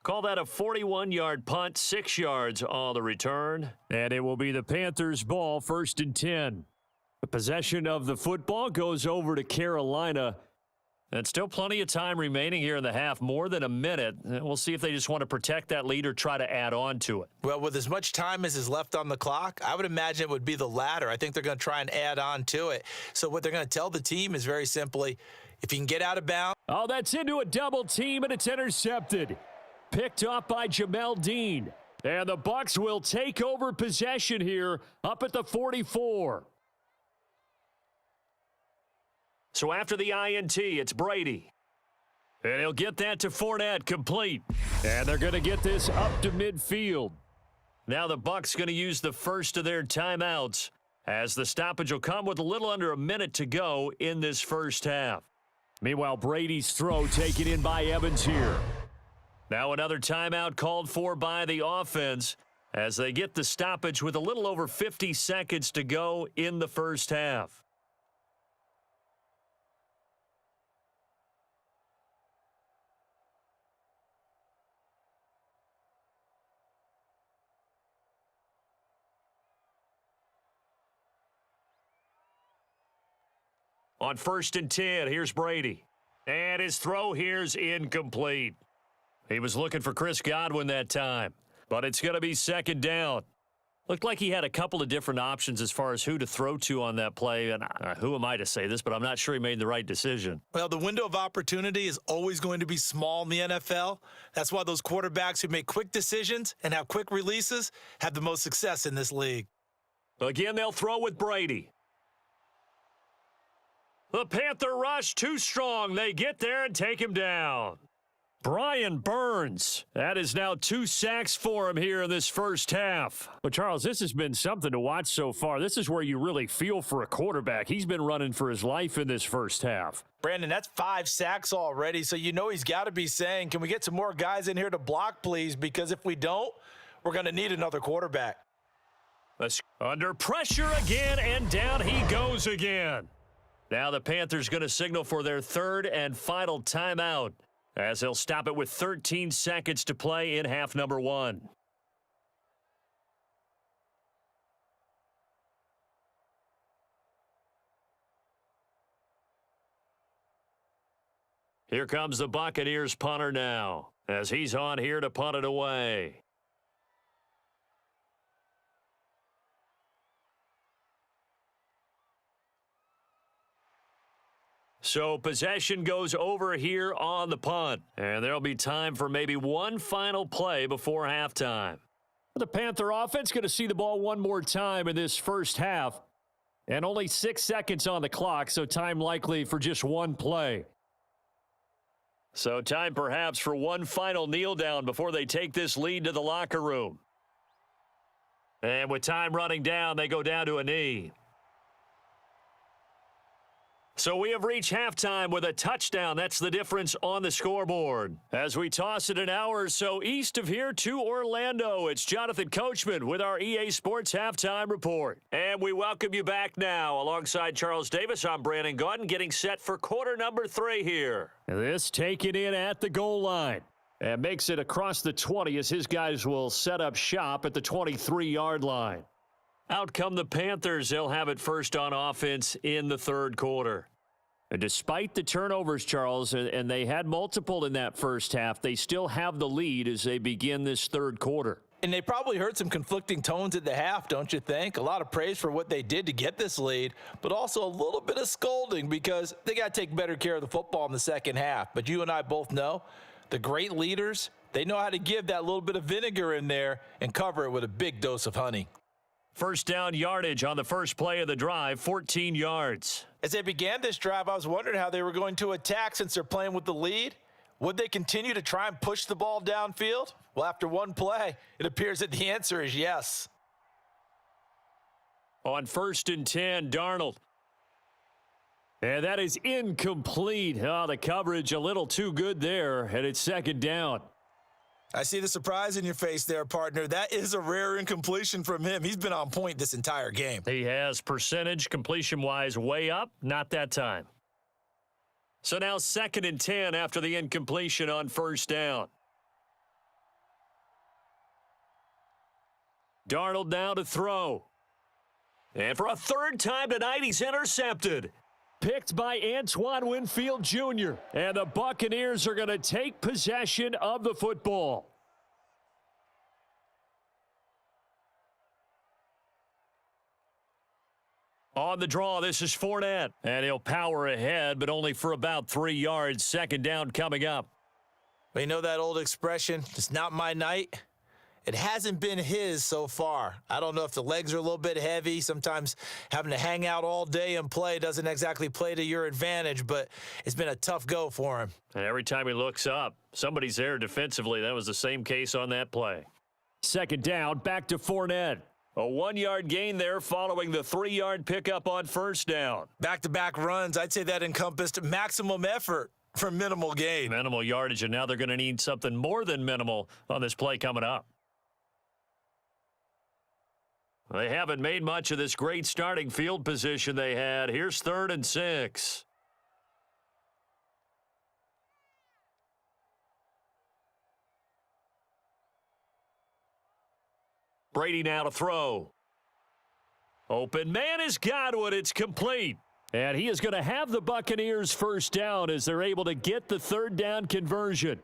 Call that a 41-yard punt, 6 yards on the return. And it will be the Panthers' ball, 1st and 10. The possession of the football goes over to Carolina. And still plenty of time remaining here in the half, more than a minute. We'll see if they just want to protect that lead or try to add on to it. Well, with as much time as is left on the clock, I would imagine it would be the latter. I think they're going to try and add on to it. So what they're going to tell the team is very simply, if you can get out of bounds. Oh, that's into a double team, and it's intercepted. Picked off by Jamel Dean. And the Bucs will take over possession here up at the 44. So after the INT, it's Brady. And he'll get that to Fournette, complete. And they're going to get this up to midfield. Now the Bucs going to use the first of their timeouts as the stoppage will come with a little under a minute to go in this first half. Meanwhile, Brady's throw taken in by Evans here. Now another timeout called for by the offense as they get the stoppage with a little over 50 seconds to go in the first half. On 1st and 10, here's Brady. And his throw here's incomplete. He was looking for Chris Godwin that time, but it's going to be 2nd down. Looked like he had a couple of different options as far as who to throw to on that play, and who am I to say this, but I'm not sure he made the right decision. Well, the window of opportunity is always going to be small in the NFL. That's why those quarterbacks who make quick decisions and have quick releases have the most success in this league. Again, they'll throw with Brady. The Panther rush too strong. They get there and take him down. Brian Burns. That is now 2 sacks for him here in this first half. But, Charles, this has been something to watch so far. This is where you really feel for a quarterback. He's been running for his life in this first half. Brandon, that's 5 sacks already, so you know he's got to be saying, can we get some more guys in here to block, please? Because if we don't, we're going to need another quarterback. Under pressure again, and down he goes again. Now the Panthers going to signal for their 3rd and final timeout, as they'll stop it with 13 seconds to play in half number 1. Here comes the Buccaneers punter now, as he's on here to punt it away. So possession goes over here on the punt, and there'll be time for maybe one final play before halftime. The Panther offense going to see the ball one more time in this first half, and only 6 seconds on the clock, so time likely for just one play. So time perhaps for one final kneel down before they take this lead to the locker room. And with time running down, they go down to a knee. So we have reached halftime with a touchdown. That's the difference on the scoreboard. As we toss it an hour or so east of here to Orlando, it's Jonathan Coachman with our EA Sports Halftime Report. And we welcome you back now. Alongside Charles Davis, I'm Brandon Gaudin, getting set for quarter number 3 here. This taken in at the goal line. And makes it across the 20 as his guys will set up shop at the 23-yard line. Out come the Panthers. They'll have it first on offense in the third quarter. And despite the turnovers, Charles, and they had multiple in that first half, they still have the lead as they begin this third quarter. And they probably heard some conflicting tones at the half, don't you think? A lot of praise for what they did to get this lead, but also a little bit of scolding because they got to take better care of the football in the second half. But you and I both know the great leaders, they know how to give that little bit of vinegar in there and cover it with a big dose of honey. First down yardage on the first play of the drive, 14 yards. As they began this drive, I was wondering how they were going to attack since they're playing with the lead. Would they continue to try and push the ball downfield? Well, after one play, it appears that the answer is yes. On 1st and 10, Darnold. And that is incomplete. Oh, the coverage a little too good there, and it's second down. I see the surprise in your face there, partner. That is a rare incompletion from him. He's been on point this entire game. He has percentage completion-wise way up, not that time. So now 2nd and 10 after the incompletion on first down. Darnold now to throw. And for a third time tonight, he's intercepted. Picked by Antoine Winfield Jr. And the Buccaneers are going to take possession of the football. On the draw, this is Fournette. And he'll power ahead, but only for about 3 yards. Second down coming up. Well, you know that old expression, it's not my night? It hasn't been his so far. I don't know if the legs are a little bit heavy. Sometimes having to hang out all day and play doesn't exactly play to your advantage, but it's been a tough go for him. And every time he looks up, somebody's there defensively. That was the same case on that play. Second down, back to Fournette. A 1-yard gain there following the 3-yard pickup on first down. Back-to-back runs, I'd say that encompassed maximum effort for minimal gain. Minimal yardage, and now they're going to need something more than minimal on this play coming up. They haven't made much of this great starting field position they had. Here's 3rd and 6. Brady now to throw. Open man is Godwin. It's complete. And he is going to have the Buccaneers first down as they're able to get the third down conversion.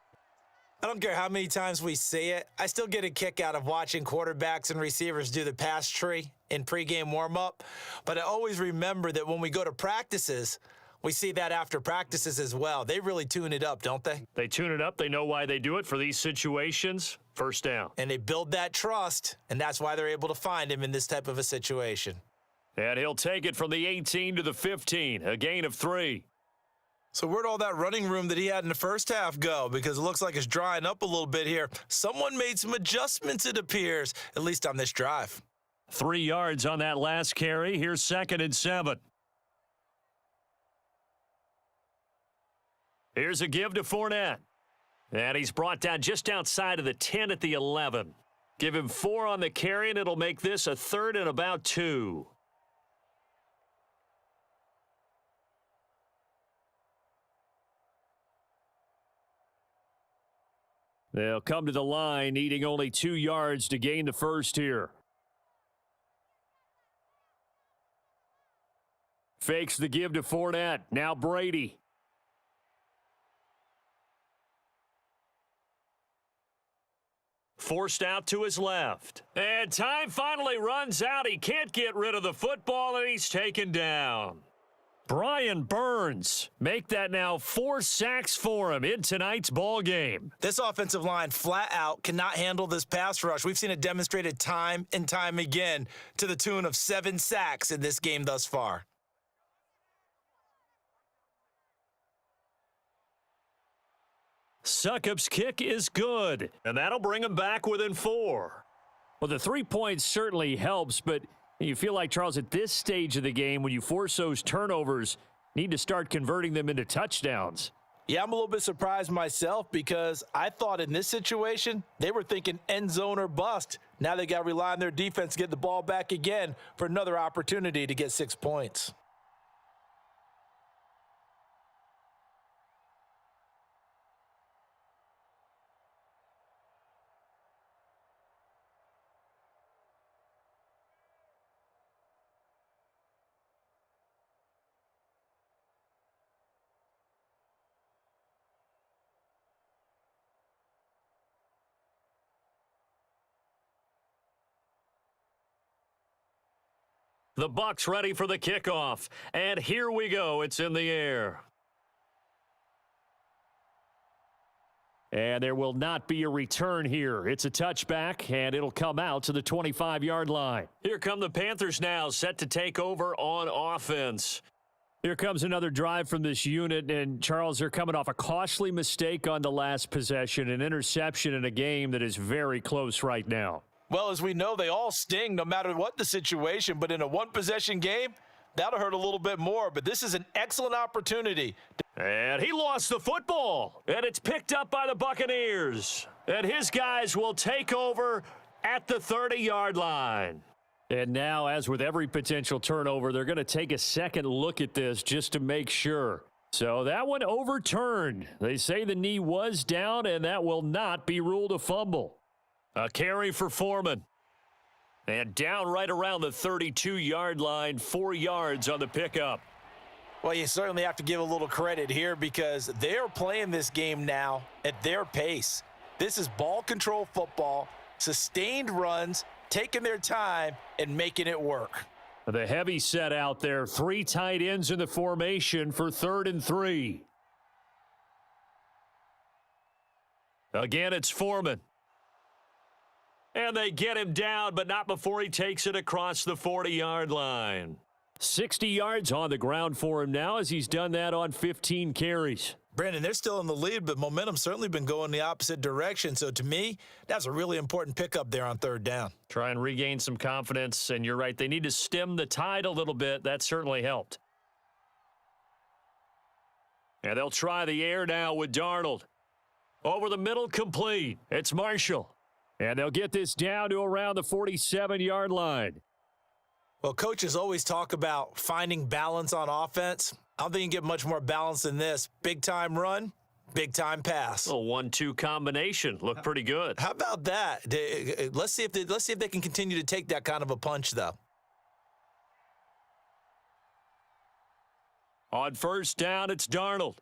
I don't care how many times we see it. I still get a kick out of watching quarterbacks and receivers do the pass tree in pregame warm-up. But I always remember that when we go to practices, we see that after practices as well. They really tune it up, don't they? They tune it up. They know why they do it for these situations. First down. And they build that trust, and that's why they're able to find him in this type of a situation. And he'll take it from the 18 to the 15, a gain of 3. So where'd all that running room that he had in the first half go? Because it looks like it's drying up a little bit here. Someone made some adjustments, it appears, at least on this drive. 3 yards on that last carry. Here's 2nd and 7. Here's a give to Fournette. And he's brought down just outside of the 10 at the 11. Give him 4 on the carry, and it'll make this a 3rd and about 2. They'll come to the line, needing only 2 yards to gain the first here. Fakes the give to Fournette. Now Brady. Forced out to his left. And time finally runs out. He can't get rid of the football, and he's taken down. Brian Burns, make that now 4 sacks for him in tonight's ball game. This offensive line flat out cannot handle this pass rush. We've seen it demonstrated time and time again to the tune of 7 sacks in this game thus far. Succop's kick is good, and that'll bring him back within 4. Well, the 3 points certainly helps, but you feel like, Charles, at this stage of the game, when you force those turnovers, Need to start converting them into touchdowns. Yeah, I'm a little bit surprised myself because I thought in this situation, they were thinking end zone or bust. Now they got to rely on their defense to get the ball back again for another opportunity to get 6 points. The Bucs ready for the kickoff. And here we go. It's in the air. And there will not be a return here. It's a touchback, and it'll come out to the 25-yard line. Here come the Panthers now, set to take over on offense. Here comes another drive from this unit, and Charles, they're coming off a costly mistake on the last possession, an interception in a game that is very close right now. Well, as we know, they all sting no matter what the situation, but in a one-possession game, that'll hurt a little bit more. But this is an excellent opportunity. And he lost the football, and it's picked up by the Buccaneers. And his guys will take over at the 30-yard line. And now, as with every potential turnover, they're going to take a second look at this just to make sure. So that one overturned. They say the knee was down, and that will not be ruled a fumble. A carry for Foreman. And down right around the 32-yard line, 4 yards on the pickup. Well, you certainly have to give a little credit here because they're playing this game now at their pace. This is ball control football, sustained runs, taking their time and making it work. The heavy set out there, 3 tight ends in the formation for 3rd and 3. Again, it's Foreman. And they get him down, but not before he takes it across the 40-yard line. 60 yards on the ground for him now as he's done that on 15 carries. Brandon, they're still in the lead, but momentum's certainly been going the opposite direction. So to me, that's a really important pickup there on 3rd down. Try and regain some confidence, and you're right. They need to stem the tide a little bit. That certainly helped. And they'll try the air now with Darnold. Over the middle, complete. It's Marshall. And they'll get this down to around the 47-yard line. Well, coaches always talk about finding balance on offense. I don't think you can get much more balance than this. Big-time run, big-time pass. A 1-2 combination. Looked pretty good. How about that? Let's see if they can continue to take that kind of a punch, though. On 1st down, it's Darnold.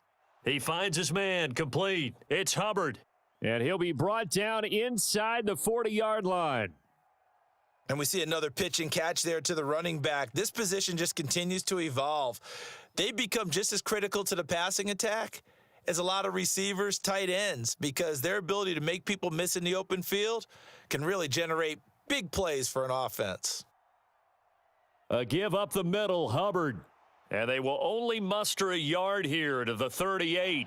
He finds his man, complete. It's Hubbard. And he'll be brought down inside the 40-yard line. And we see another pitch and catch there to the running back. This position just continues to evolve. They become just as critical to the passing attack as a lot of receivers, tight ends, because their ability to make people miss in the open field can really generate big plays for an offense. A give up the middle, Hubbard. And they will only muster a yard here to the 38.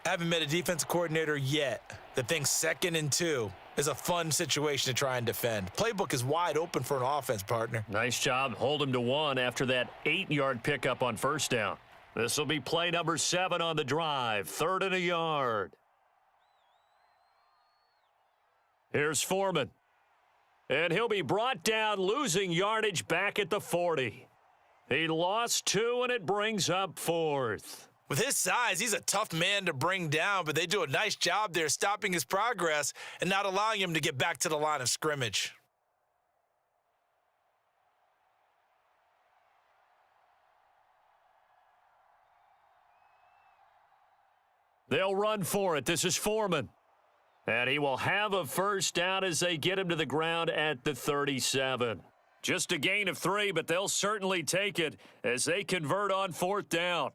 I haven't met a defensive coordinator yet that thinks 2nd and 2 is a fun situation to try and defend. Playbook is wide open for an offense, partner. Nice job. Hold him to 1 after that 8-yard pickup on 1st down. This will be play number 7 on the drive. 3rd and a yard. Here's Foreman. And he'll be brought down, losing yardage back at the 40. He lost 2, and it brings up 4th. With his size, he's a tough man to bring down, but they do a nice job there stopping his progress and not allowing him to get back to the line of scrimmage. They'll run for it. This is Foreman. And he will have a 1st down as they get him to the ground at the 37. Just a gain of 3, but they'll certainly take it as they convert on 4th down.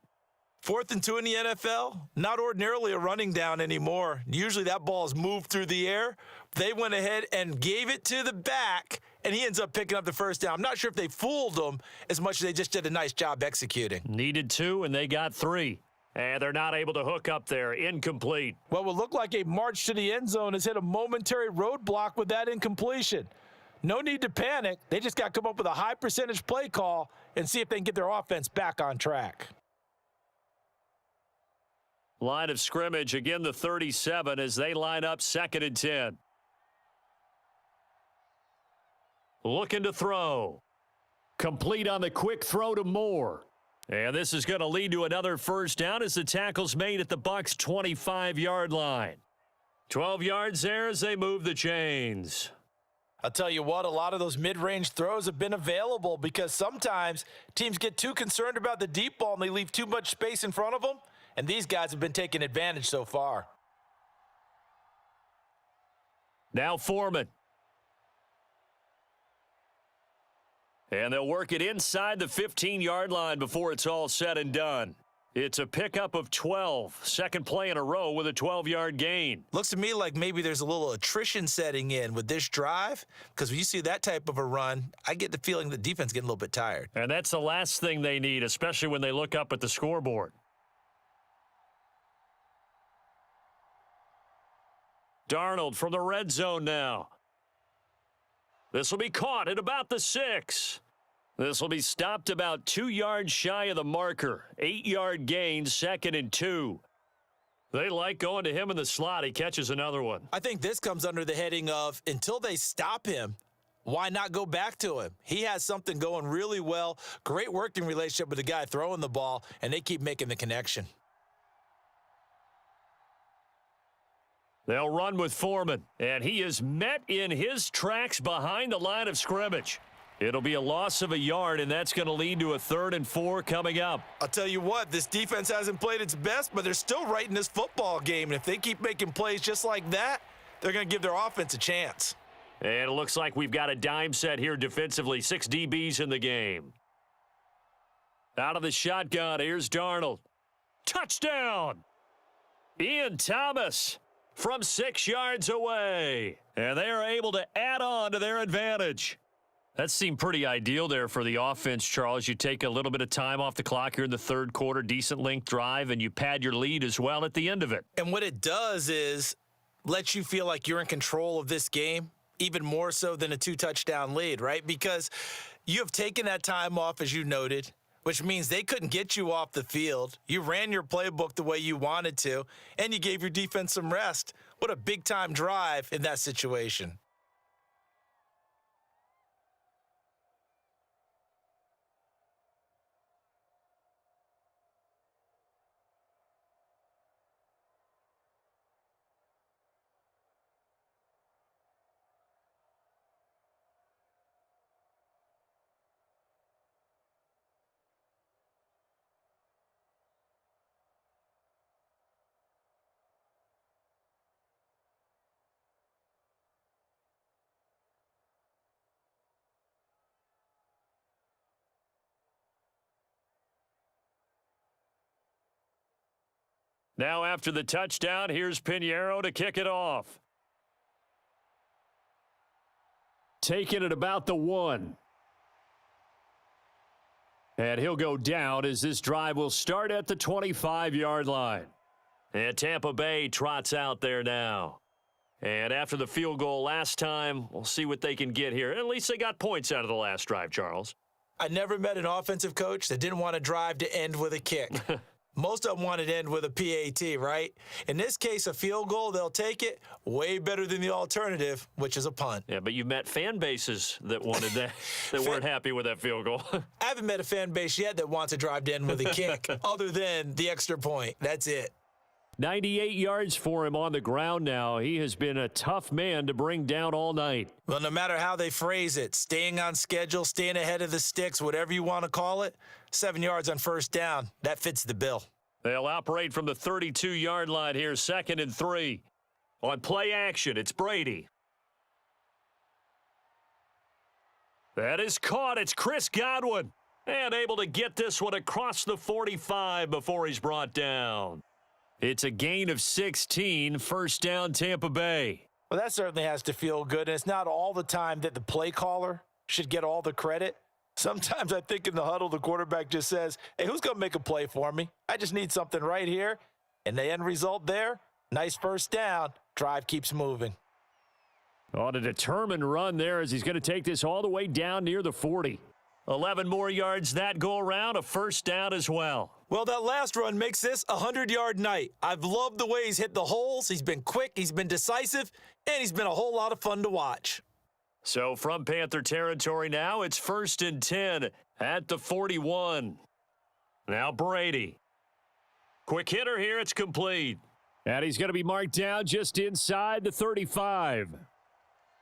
4th and 2 in the NFL, not ordinarily a running down anymore. Usually that ball is moved through the air. They went ahead and gave it to the back, and he ends up picking up the 1st down. I'm not sure if they fooled him as much as they just did a nice job executing. Needed 2, and they got 3. And they're not able to hook up there. Incomplete. What would look like a march to the end zone has hit a momentary roadblock with that incompletion. No need to panic. They just got to come up with a high percentage play call and see if they can get their offense back on track. Line of scrimmage, again the 37 as they line up 2nd and 10. Looking to throw. Complete on the quick throw to Moore. And this is going to lead to another first down as the tackle's made at the Bucs' 25-yard line. 12 yards there as they move the chains. I'll tell you what, a lot of those mid-range throws have been available because sometimes teams get too concerned about the deep ball and they leave too much space in front of them. And these guys have been taking advantage so far. Now Foreman. And they'll work it inside the 15-yard line before it's all said and done. It's a pickup of 12. Second play in a row with a 12-yard gain. Looks to me like maybe there's a little attrition setting in with this drive because when you see that type of a run, I get the feeling the defense is getting a little bit tired. And that's the last thing they need, especially when they look up at the scoreboard. Darnold from the red zone now. This will be caught at about the 6. This will be stopped about 2 yards shy of the marker. 8-yard gain, 2nd and 2. They like going to him in the slot. He catches another one. I think this comes under the heading of until they stop him, why not go back to him? He has something going really well. Great working relationship with the guy throwing the ball, and they keep making the connection. They'll run with Foreman, and he is met in his tracks behind the line of scrimmage. It'll be a loss of a yard, and that's going to lead to a 3rd and 4 coming up. I'll tell you what, this defense hasn't played its best, but they're still right in this football game. And if they keep making plays just like that, they're going to give their offense a chance. And it looks like we've got a dime set here defensively. 6 DBs in the game. Out of the shotgun, here's Darnold. Touchdown! Ian Thomas from 6 yards away. And they are able to add on to their advantage. That seemed pretty ideal there for the offense, Charles. You take a little bit of time off the clock here in the 3rd quarter, decent length drive, and you pad your lead as well at the end of it. And what it does is let you feel like you're in control of this game, even more so than a 2-touchdown lead, right? Because you have taken that time off, as you noted, which means they couldn't get you off the field. You ran your playbook the way you wanted to, and you gave your defense some rest. What a big-time drive in that situation. Now after the touchdown, here's Pinheiro to kick it off. Taking it about the 1. And he'll go down as this drive will start at the 25-yard line. And Tampa Bay trots out there now. And after the field goal last time, we'll see what they can get here. At least they got points out of the last drive, Charles. I never met an offensive coach that didn't want a drive to end with a kick. Most of them want it to end with a PAT, right? In this case, a field goal, they'll take it. Way better than the alternative, which is a punt. Yeah, but you've met fan bases that wanted that, that weren't happy with that field goal. I haven't met a fan base yet that wants a drive to end with a kick, other than the extra point. That's it. 98 yards for him on the ground now. He has been a tough man to bring down all night. Well, no matter how they phrase it, staying on schedule, staying ahead of the sticks, whatever you want to call it, 7 yards on first down, that fits the bill. They'll operate from the 32-yard line here, 2nd and 3. On play action, it's Brady. That is caught. It's Chris Godwin. And able to get this one across the 45 before he's brought down. It's a gain of 16, first down Tampa Bay. Well, that certainly has to feel good, and it's not all the time that the play caller should get all the credit. Sometimes I think in the huddle, the quarterback just says, hey, who's going to make a play for me? I just need something right here. And the end result there, nice first down. Drive keeps moving. On a determined run there as he's going to take this all the way down near the 40. 11 more yards that go around, a first down as well. Well, that last run makes this a 100-yard night. I've loved the way he's hit the holes. He's been quick, he's been decisive, and he's been a whole lot of fun to watch. So from Panther territory now, it's 1st and 10 at the 41. Now Brady. Quick hitter here, it's complete. And he's going to be marked down just inside the 35.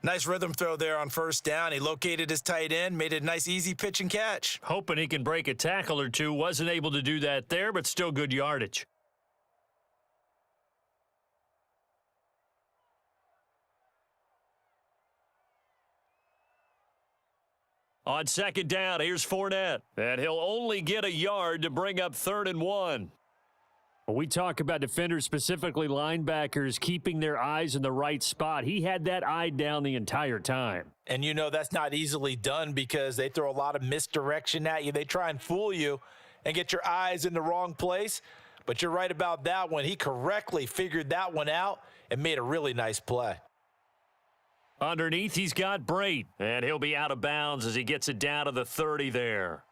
Nice rhythm throw there on 1st down. He located his tight end, made it a nice easy pitch and catch. Hoping he can break a tackle or two. Wasn't able to do that there, but still good yardage. On 2nd down, here's Fournette. And he'll only get a yard to bring up 3rd and 1. When we talk about defenders, specifically linebackers, keeping their eyes in the right spot, he had that eye down the entire time. And you know that's not easily done because they throw a lot of misdirection at you. They try and fool you and get your eyes in the wrong place. But you're right about that one. He correctly figured that one out and made a really nice play. Underneath, he's got Brate, and he'll be out of bounds as he gets it down to the 30 there.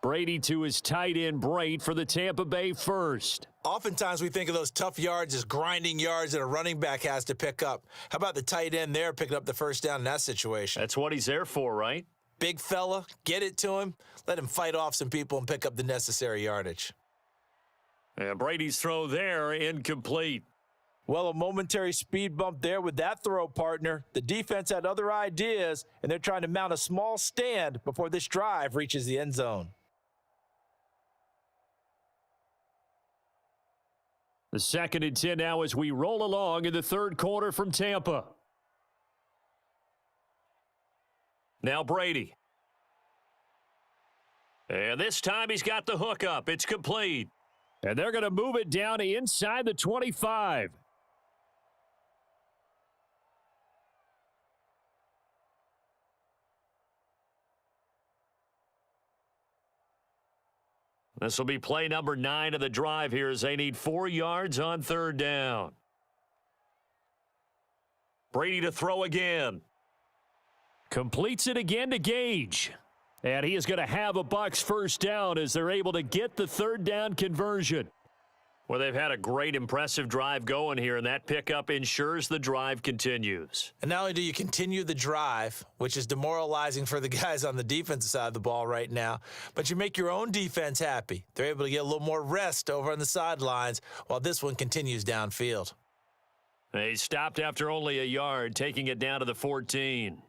Brady to his tight end, Brate, for the Tampa Bay first. Oftentimes we think of those tough yards as grinding yards that a running back has to pick up. How about the tight end there picking up the 1st down in that situation? That's what he's there for, right? Big fella, get it to him, let him fight off some people and pick up the necessary yardage. And Brady's throw there, incomplete. Well, a momentary speed bump there with that throw, partner. The defense had other ideas, and they're trying to mount a small stand before this drive reaches the end zone. The 2nd and 10 now as we roll along in the 3rd quarter from Tampa. Now Brady. And this time he's got the hook up. It's complete. And they're going to move it down inside the 25. This will be play number 9 of the drive here as they need 4 yards on 3rd down. Brady to throw again. Completes it again to Gage. And he is going to have a Bucs 1st down as they're able to get the 3rd down conversion. Well, they've had a great, impressive drive going here, and that pickup ensures the drive continues. And not only do you continue the drive, which is demoralizing for the guys on the defensive side of the ball right now, but you make your own defense happy. They're able to get a little more rest over on the sidelines while this one continues downfield. He stopped after only a yard, taking it down to the 14.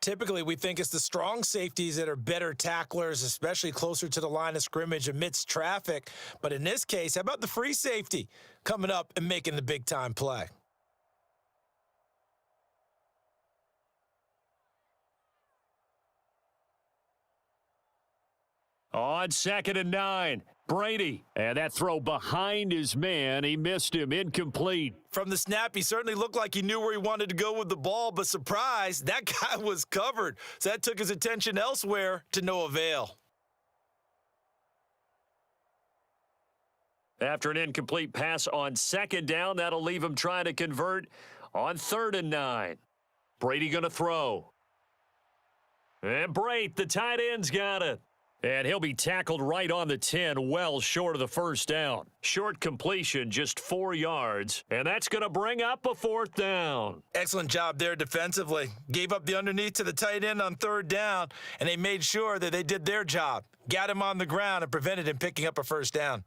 Typically, we think it's the strong safeties that are better tacklers, especially closer to the line of scrimmage amidst traffic. But in this case, how about the free safety coming up and making the big-time play? On 2nd and 9, Brady. And that throw behind his man, he missed him, incomplete. From the snap, he certainly looked like he knew where he wanted to go with the ball, but surprise, that guy was covered. So that took his attention elsewhere to no avail. After an incomplete pass on 2nd down, that'll leave him trying to convert on 3rd and 9. Brady going to throw. And Brate, the tight end's got it. And he'll be tackled right on the 10, well short of the 1st down. Short completion, just 4 yards, and that's going to bring up a 4th down. Excellent job there defensively. Gave up the underneath to the tight end on 3rd down, and they made sure that they did their job. Got him on the ground and prevented him picking up a 1st down.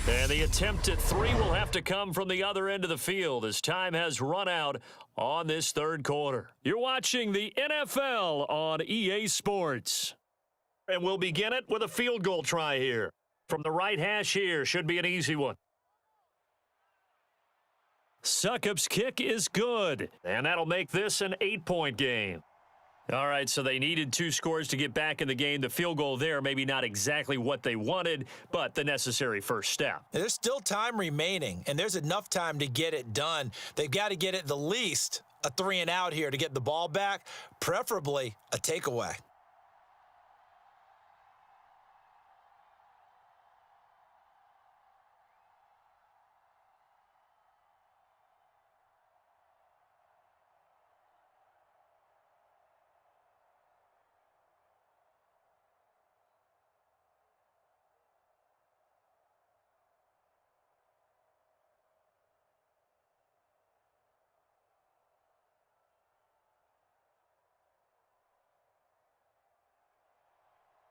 And the attempt at 3 will have to come from the other end of the field as time has run out on this 3rd quarter. You're watching the NFL on EA Sports. And we'll begin it with a field goal try here. From the right hash here, should be an easy one. Succop's kick is good, and that'll make this an 8-point game. All right, so they needed 2 scores to get back in the game. The field goal there, maybe not exactly what they wanted, but the necessary first step. There's still time remaining, and there's enough time to get it done. They've got to get at the least a 3 and out here to get the ball back, preferably a takeaway.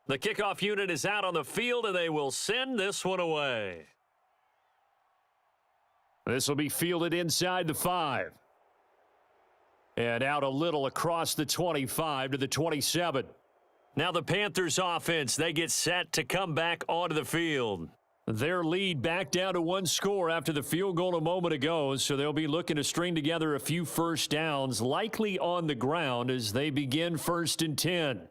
The kickoff unit is out on the field, and they will send this one away. This will be fielded inside the 5. And out a little across the 25 to the 27. Now the Panthers offense, they get set to come back onto the field. Their lead back down to 1 score after the field goal a moment ago, so they'll be looking to string together a few first downs, likely on the ground as they begin 1st and 10.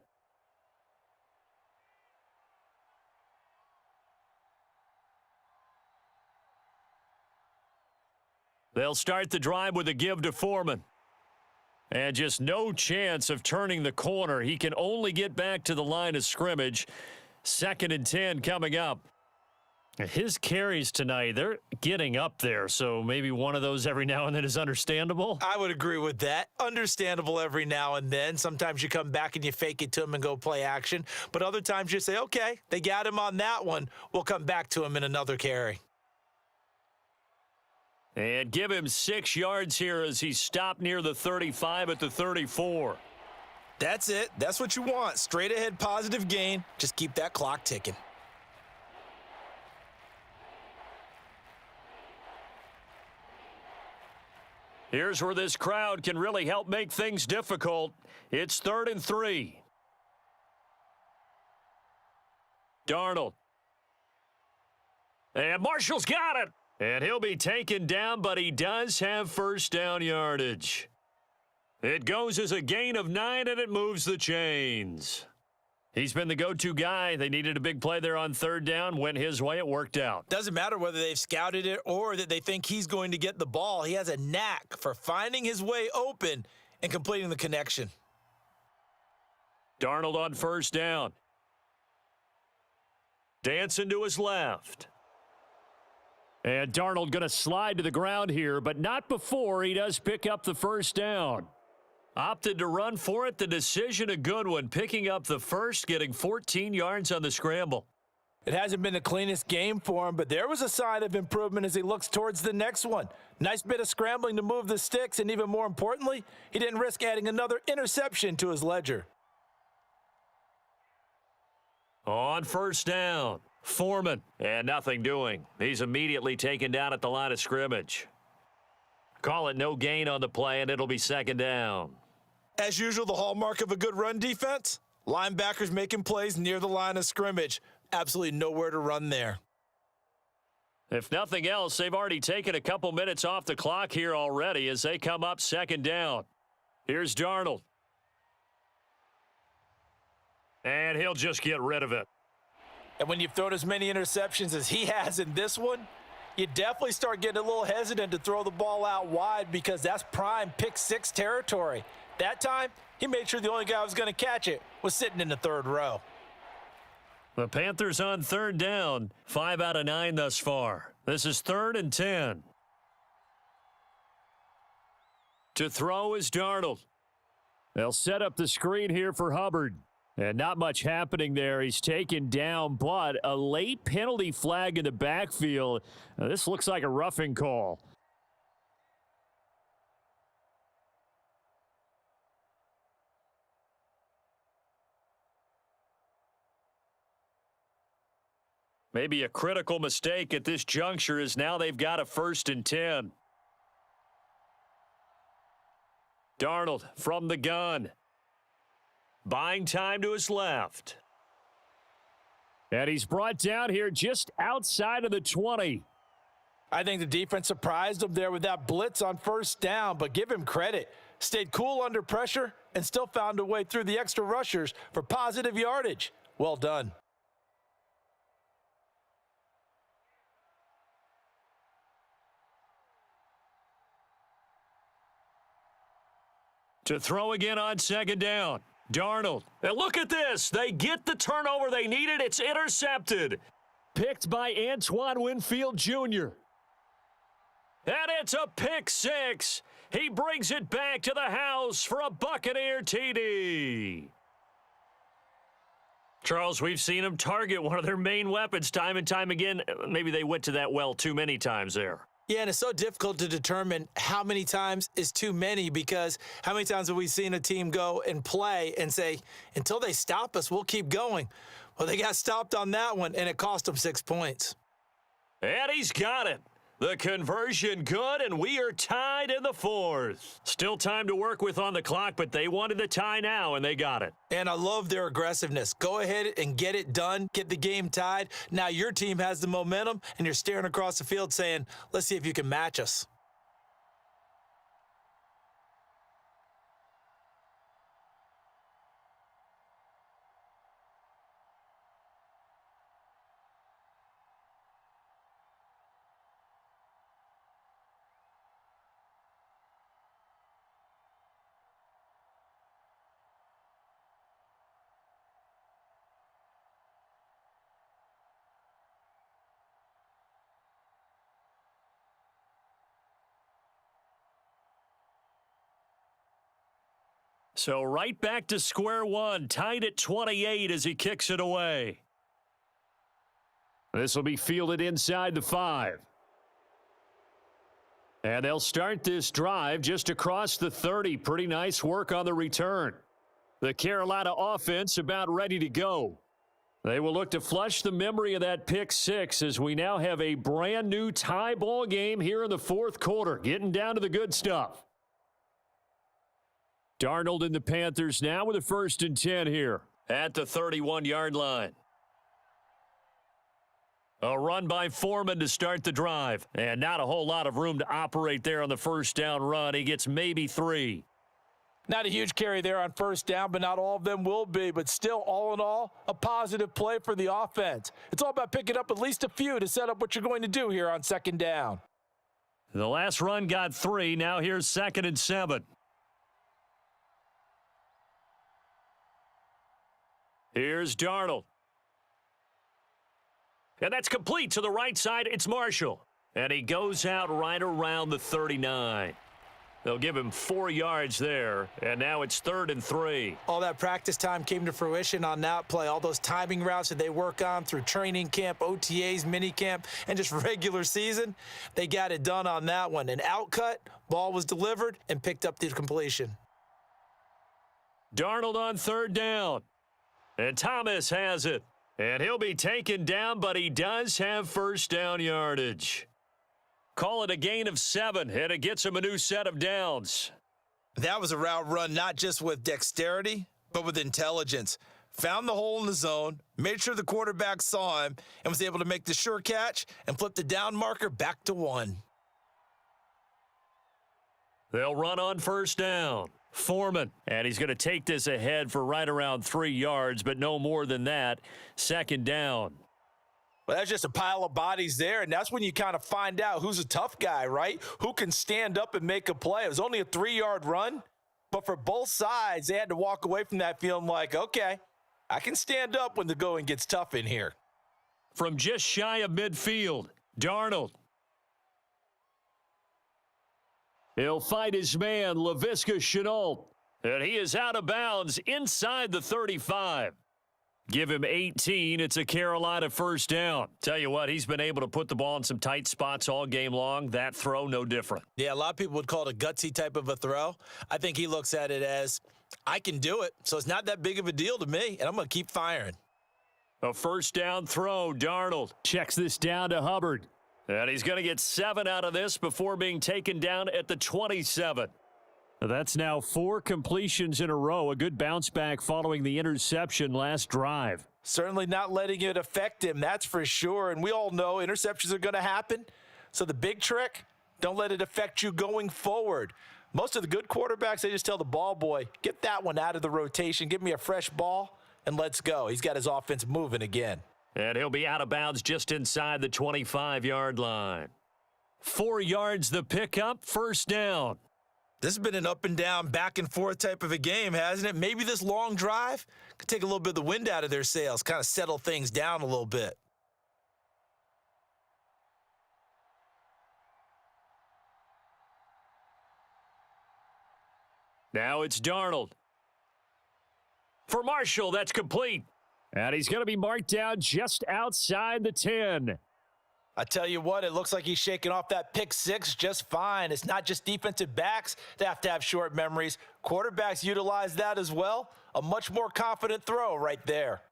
They'll start the drive with a give to Foreman. And just no chance of turning the corner. He can only get back to the line of scrimmage. 2nd and 10 coming up. His carries tonight, they're getting up there, so maybe one of those every now and then is understandable. I would agree with that. Understandable every now and then. Sometimes you come back and you fake it to him and go play action. But other times you say, okay, they got him on that one. We'll come back to him in another carry. And give him 6 yards here as he stopped near the 35 at the 34. That's it. That's what you want. Straight ahead positive gain. Just keep that clock ticking. Here's where this crowd can really help make things difficult. It's 3rd and 3. Darnold. And Marshall's got it. And he'll be taken down, but he does have first down yardage. It goes as a gain of 9, and it moves the chains. He's been the go-to guy. They needed a big play there on 3rd down. Went his way. It worked out. Doesn't matter whether they've scouted it or that they think he's going to get the ball. He has a knack for finding his way open and completing the connection. Darnold on 1st down. Dancing to his left. And Darnold going to slide to the ground here, but not before he does pick up the 1st down. Opted to run for it. The decision a good one. Picking up the first, getting 14 yards on the scramble. It hasn't been the cleanest game for him, but there was a sign of improvement as he looks towards the next one. Nice bit of scrambling to move the sticks, and even more importantly, he didn't risk adding another interception to his ledger. On 1st down, Foreman, and nothing doing. He's immediately taken down at the line of scrimmage. Call it no gain on the play, and it'll be 2nd down. As usual, the hallmark of a good run defense, linebackers making plays near the line of scrimmage. Absolutely nowhere to run there. If nothing else, they've already taken a couple minutes off the clock here already as they come up 2nd down. Here's Darnold. And he'll just get rid of it. And when you've thrown as many interceptions as he has in this one, you definitely start getting a little hesitant to throw the ball out wide because that's prime pick 6 territory. That time, he made sure the only guy who was going to catch it was sitting in the 3rd row. The Panthers on 3rd down, 5 out of 9 thus far. This is 3rd and 10. To throw is Darnold. They'll set up the screen here for Hubbard. And not much happening there. He's taken down, but a late penalty flag in the backfield. Now, this looks like a roughing call. Maybe a critical mistake at this juncture is now they've got a 1st and 10. Darnold from the gun. Buying time to his left. And he's brought down here just outside of the 20. I think the defense surprised him there with that blitz on 1st down, but give him credit. Stayed cool under pressure and still found a way through the extra rushers for positive yardage. Well done. To throw again on 2nd down. Darnold. And look at this. They get the turnover they needed. It's intercepted. Picked by Antoine Winfield Jr. And it's a pick 6. He brings it back to the house for a Buccaneer TD. Charles, we've seen them target one of their main weapons time and time again. Maybe they went to that well too many times there. Yeah, and it's so difficult to determine how many times is too many because how many times have we seen a team go and play and say, until they stop us, we'll keep going. Well, they got stopped on that one, and it cost them 6 points. And he's got it. The conversion good, and we are tied in the fourth. Still time to work with on the clock, but they wanted the tie now, and they got it. And I love their aggressiveness. Go ahead and get it done. Get the game tied. Now your team has the momentum, and you're staring across the field saying, let's see if you can match us. So right back to square one, tied at 28 as he kicks it away. This will be fielded inside the 5. And they'll start this drive just across the 30. Pretty nice work on the return. The Carolina offense about ready to go. They will look to flush the memory of that pick 6 as we now have a brand new tie ball game here in the fourth quarter, getting down to the good stuff. Darnold and the Panthers now with a 1st and 10 here at the 31-yard line. A run by Foreman to start the drive. And not a whole lot of room to operate there on the first down run. He gets maybe 3. Not a huge carry there on first down, but not all of them will be. But still, all in all, a positive play for the offense. It's all about picking up at least a few to set up what you're going to do here on 2nd down. The last run got 3. Now here's 2nd and 7. Here's Darnold. And that's complete to the right side. It's Marshall. And he goes out right around the 39. They'll give him 4 yards there. And now it's 3rd and 3. All that practice time came to fruition on that play. All those timing routes that they work on through training camp, OTAs, minicamp, and just regular season, they got it done on that one. An outcut, ball was delivered, and picked up the completion. Darnold on 3rd down. And Thomas has it. And he'll be taken down, but he does have first down yardage. Call it a gain of 7, and it gets him a new set of downs. That was a route run not just with dexterity, but with intelligence. Found the hole in the zone, made sure the quarterback saw him, and was able to make the sure catch and flip the down marker back to 1. They'll run on first down. Foreman, and he's going to take this ahead for right around 3 yards, but no more than that. 2nd down. Well, that's just a pile of bodies there, and that's when you kind of find out who's a tough guy, right? Who can stand up and make a play. It was only a 3-yard run, but for both sides, they had to walk away from that feeling like, okay, I can stand up when the going gets tough in here. From just shy of midfield, Darnold. He'll fight his man, Laviska Shenault. And he is out of bounds inside the 35. Give him 18. It's a Carolina first down. Tell you what, he's been able to put the ball in some tight spots all game long. That throw, no different. Yeah, a lot of people would call it a gutsy type of a throw. I think he looks at it as, I can do it, so it's not that big of a deal to me, and I'm going to keep firing. A first down throw, Darnold. Checks this down to Hubbard. And he's going to get 7 out of this before being taken down at the 27. That's now 4 completions in a row. A good bounce back following the interception last drive. Certainly not letting it affect him, that's for sure. And we all know interceptions are going to happen. So the big trick, don't let it affect you going forward. Most of the good quarterbacks, they just tell the ball boy, get that one out of the rotation, give me a fresh ball, and let's go. He's got his offense moving again. And he'll be out of bounds just inside the 25-yard line. 4 yards the pickup, first down. This has been an up and down, back and forth type of a game, hasn't it? Maybe this long drive could take a little bit of the wind out of their sails, kind of settle things down a little bit. Now it's Darnold. For Marshall, that's complete. And he's going to be marked down just outside the 10. I tell you what, it looks like he's shaking off that pick 6 just fine. It's not just defensive backs that have short memories. Quarterbacks utilize that as well. A much more confident throw right there.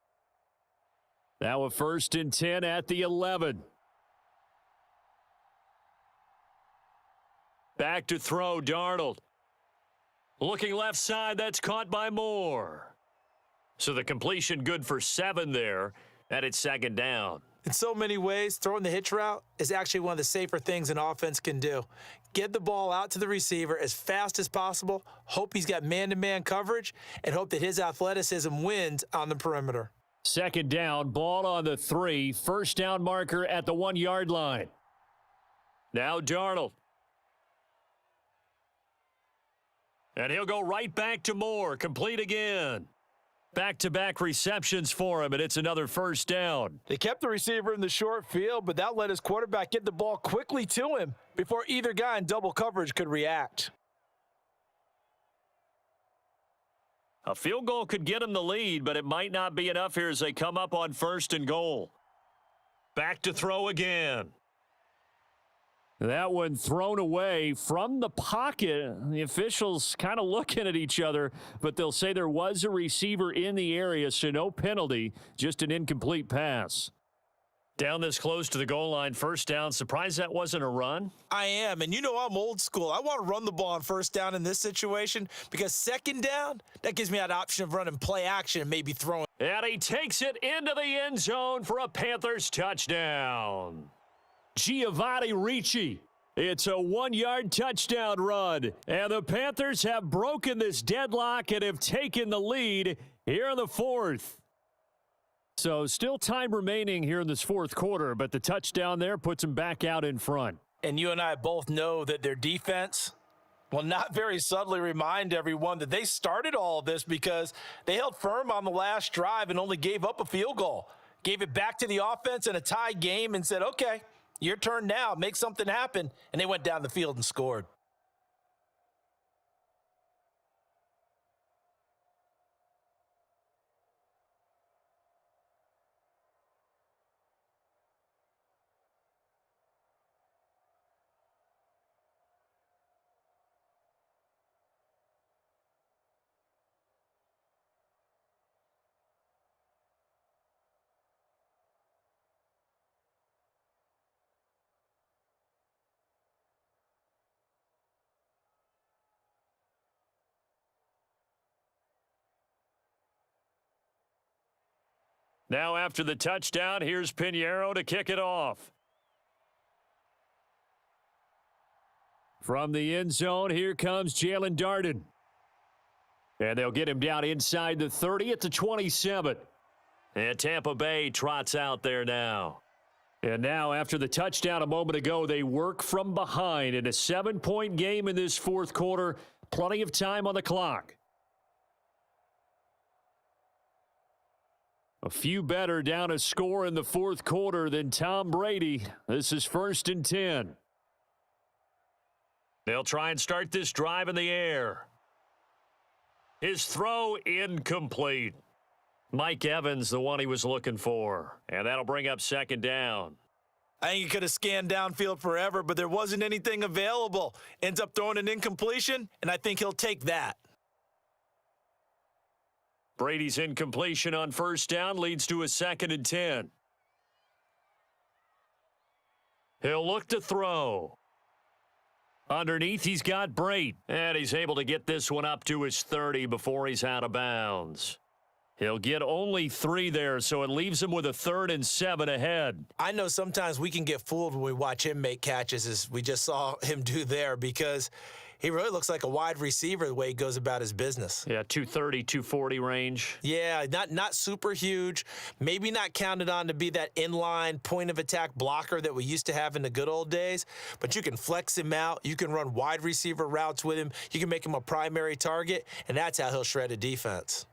Now a 1st and 10 at the 11. Back to throw, Darnold. Looking left side, that's caught by Moore. So the completion good for 7 there, and it's 2nd down. In so many ways, throwing the hitch route is actually one of the safer things an offense can do. Get the ball out to the receiver as fast as possible, hope he's got man-to-man coverage, and hope that his athleticism wins on the perimeter. 2nd down, ball on the 3, 1st down marker at the 1-yard line. Now Darnold. And he'll go right back to Moore, complete again. Back-to-back receptions for him, and it's another 1st down. They kept the receiver in the short field, but that let his quarterback get the ball quickly to him before either guy in double coverage could react. A field goal could get him the lead, but it might not be enough here as they come up on 1st and goal. Back to throw again. That one thrown away from the pocket. The officials kind of looking at each other, but they'll say there was a receiver in the area, so no penalty, just an incomplete pass. Down this close to the goal line, 1st down. Surprised that wasn't a run? I am, and you know I'm old school. I want to run the ball on 1st down in this situation because 2nd down, that gives me that option of running play action and maybe throwing. And he takes it into the end zone for a Panthers touchdown. Giovanni Ricci. It's a 1-yard touchdown run, and the Panthers have broken this deadlock and have taken the lead here in the 4th. So still time remaining here in this 4th quarter, but the touchdown there puts them back out in front. And you and I both know that their defense will not very subtly remind everyone that they started all of this because they held firm on the last drive and only gave up a field goal. Gave it back to the offense in a tie game and said, okay, your turn now, make something happen. And they went down the field and scored. Now after the touchdown, here's Pinheiro to kick it off. From the end zone, here comes Jalen Darden. And they'll get him down inside the 30 at the 27. And Tampa Bay trots out there now. And now after the touchdown a moment ago, they work from behind in a 7-point game in this 4th quarter. Plenty of time on the clock. A few better down a score in the 4th quarter than Tom Brady. This is 1st and 10. They'll try and start this drive in the air. His throw incomplete. Mike Evans, the one he was looking for. And that'll bring up 2nd down. I think he could have scanned downfield forever, but there wasn't anything available. Ends up throwing an incompletion, and I think he'll take that. Brady's incompletion on 1st down leads to a 2nd and 10. He'll look to throw. Underneath, he's got Brate. And he's able to get this one up to his 30 before he's out of bounds. He'll get only 3 there, so it leaves him with a 3rd and 7 ahead. I know sometimes we can get fooled when we watch him make catches, as we just saw him do there, because he really looks like a wide receiver the way he goes about his business. Yeah, 230, 240 range. Yeah, not super huge. Maybe not counted on to be that inline point-of-attack blocker that we used to have in the good old days, but you can flex him out. You can run wide receiver routes with him. You can make him a primary target, and that's how he'll shred a defense.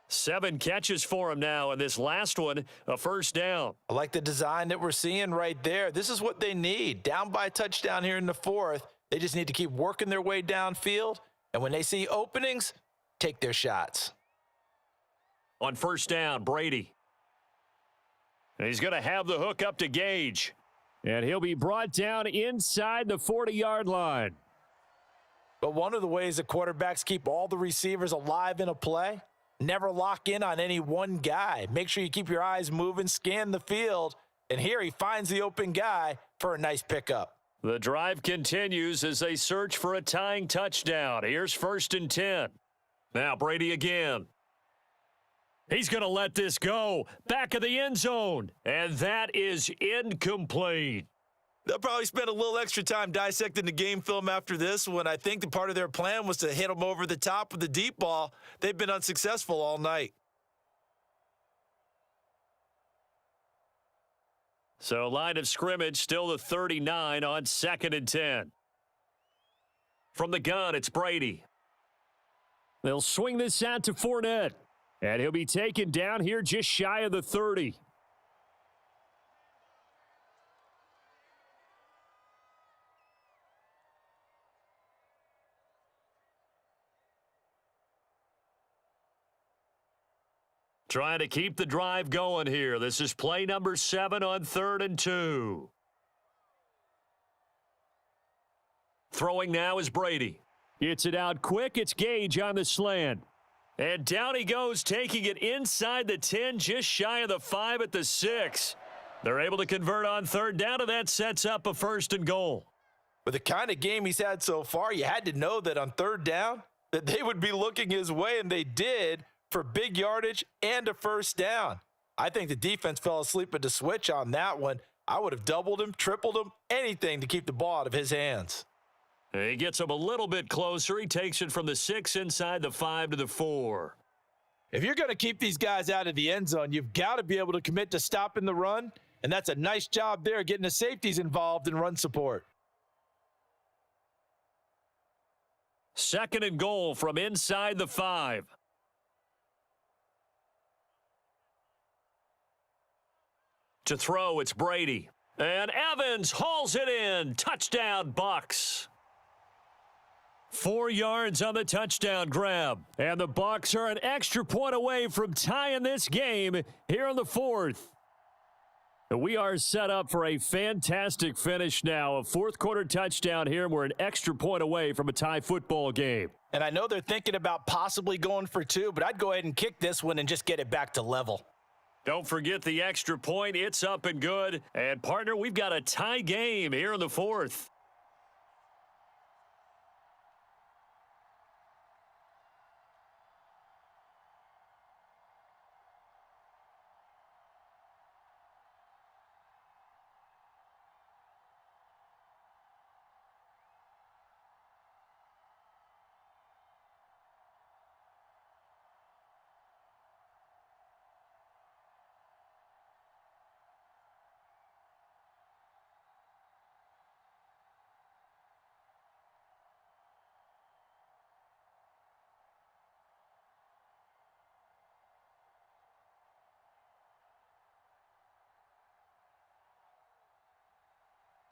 7 catches for him now, and this last one, a 1st down. I like the design that we're seeing right there. This is what they need. Down by a touchdown here in the 4th. They just need to keep working their way downfield, and when they see openings, take their shots. On 1st down, Brady. And he's going to have the hook up to Gage. And he'll be brought down inside the 40-yard line. But one of the ways that quarterbacks keep all the receivers alive in a play Never lock in on any one guy. Make sure you keep your eyes moving, scan the field, and here he finds the open guy for a nice pickup. The drive continues as they search for a tying touchdown. Here's 1st and 10. Now Brady again. He's going to let this go. Back of the end zone. And that is incomplete. They'll probably spend a little extra time dissecting the game film after this one. I think the part of their plan was to hit them over the top with the deep ball. They've been unsuccessful all night. So line of scrimmage still the 39 on 2nd and 10. From the gun, it's Brady. They'll swing this out to Fournette. And he'll be taken down here just shy of the 30. Trying to keep the drive going here. This is play number 7 on 3rd and 2. Throwing now is Brady. Gets it out quick. It's Gage on the slant. And down he goes, taking it inside the 10, just shy of the 5 at the 6. They're able to convert on 3rd down, and that sets up a 1st and goal. With the kind of game he's had so far, you had to know that on 3rd down, that they would be looking his way, and they did, for big yardage and a 1st down. I think the defense fell asleep at the switch on that one. I would have doubled him, tripled him, anything to keep the ball out of his hands. He gets him a little bit closer. He takes it from the 6 inside the 5 to the 4. If you're going to keep these guys out of the end zone, you've got to be able to commit to stopping the run, and that's a nice job there getting the safeties involved in run support. 2nd and goal from inside the 5. To throw, it's Brady. And Evans hauls it in. Touchdown, Bucs. 4 yards on the touchdown grab. And the Bucs are an extra point away from tying this game here in the 4th. We are set up for a fantastic finish now. A 4th quarter touchdown here, and we're an extra point away from a tie football game. And I know they're thinking about possibly going for 2, but I'd go ahead and kick this one and just get it back to level. Don't forget the extra point. It's up and good. And, partner, we've got a tie game here in the 4th.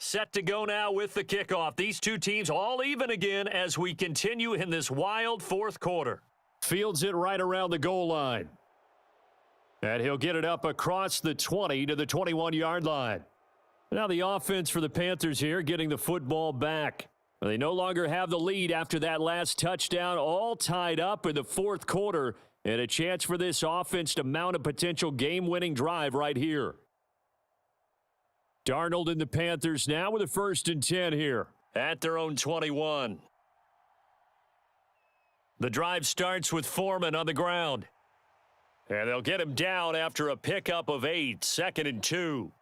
Set to go now with the kickoff. These two teams all even again as we continue in this wild 4th quarter. Fields it right around the goal line. And he'll get it up across the 20 to the 21-yard line. Now the offense for the Panthers here getting the football back. They no longer have the lead after that last touchdown, all tied up in the 4th quarter, and a chance for this offense to mount a potential game-winning drive right here. Darnold and the Panthers now with a 1st and 10 here. At their own 21. The drive starts with Foreman on the ground. And they'll get him down after a pickup of 8, 2nd and 2.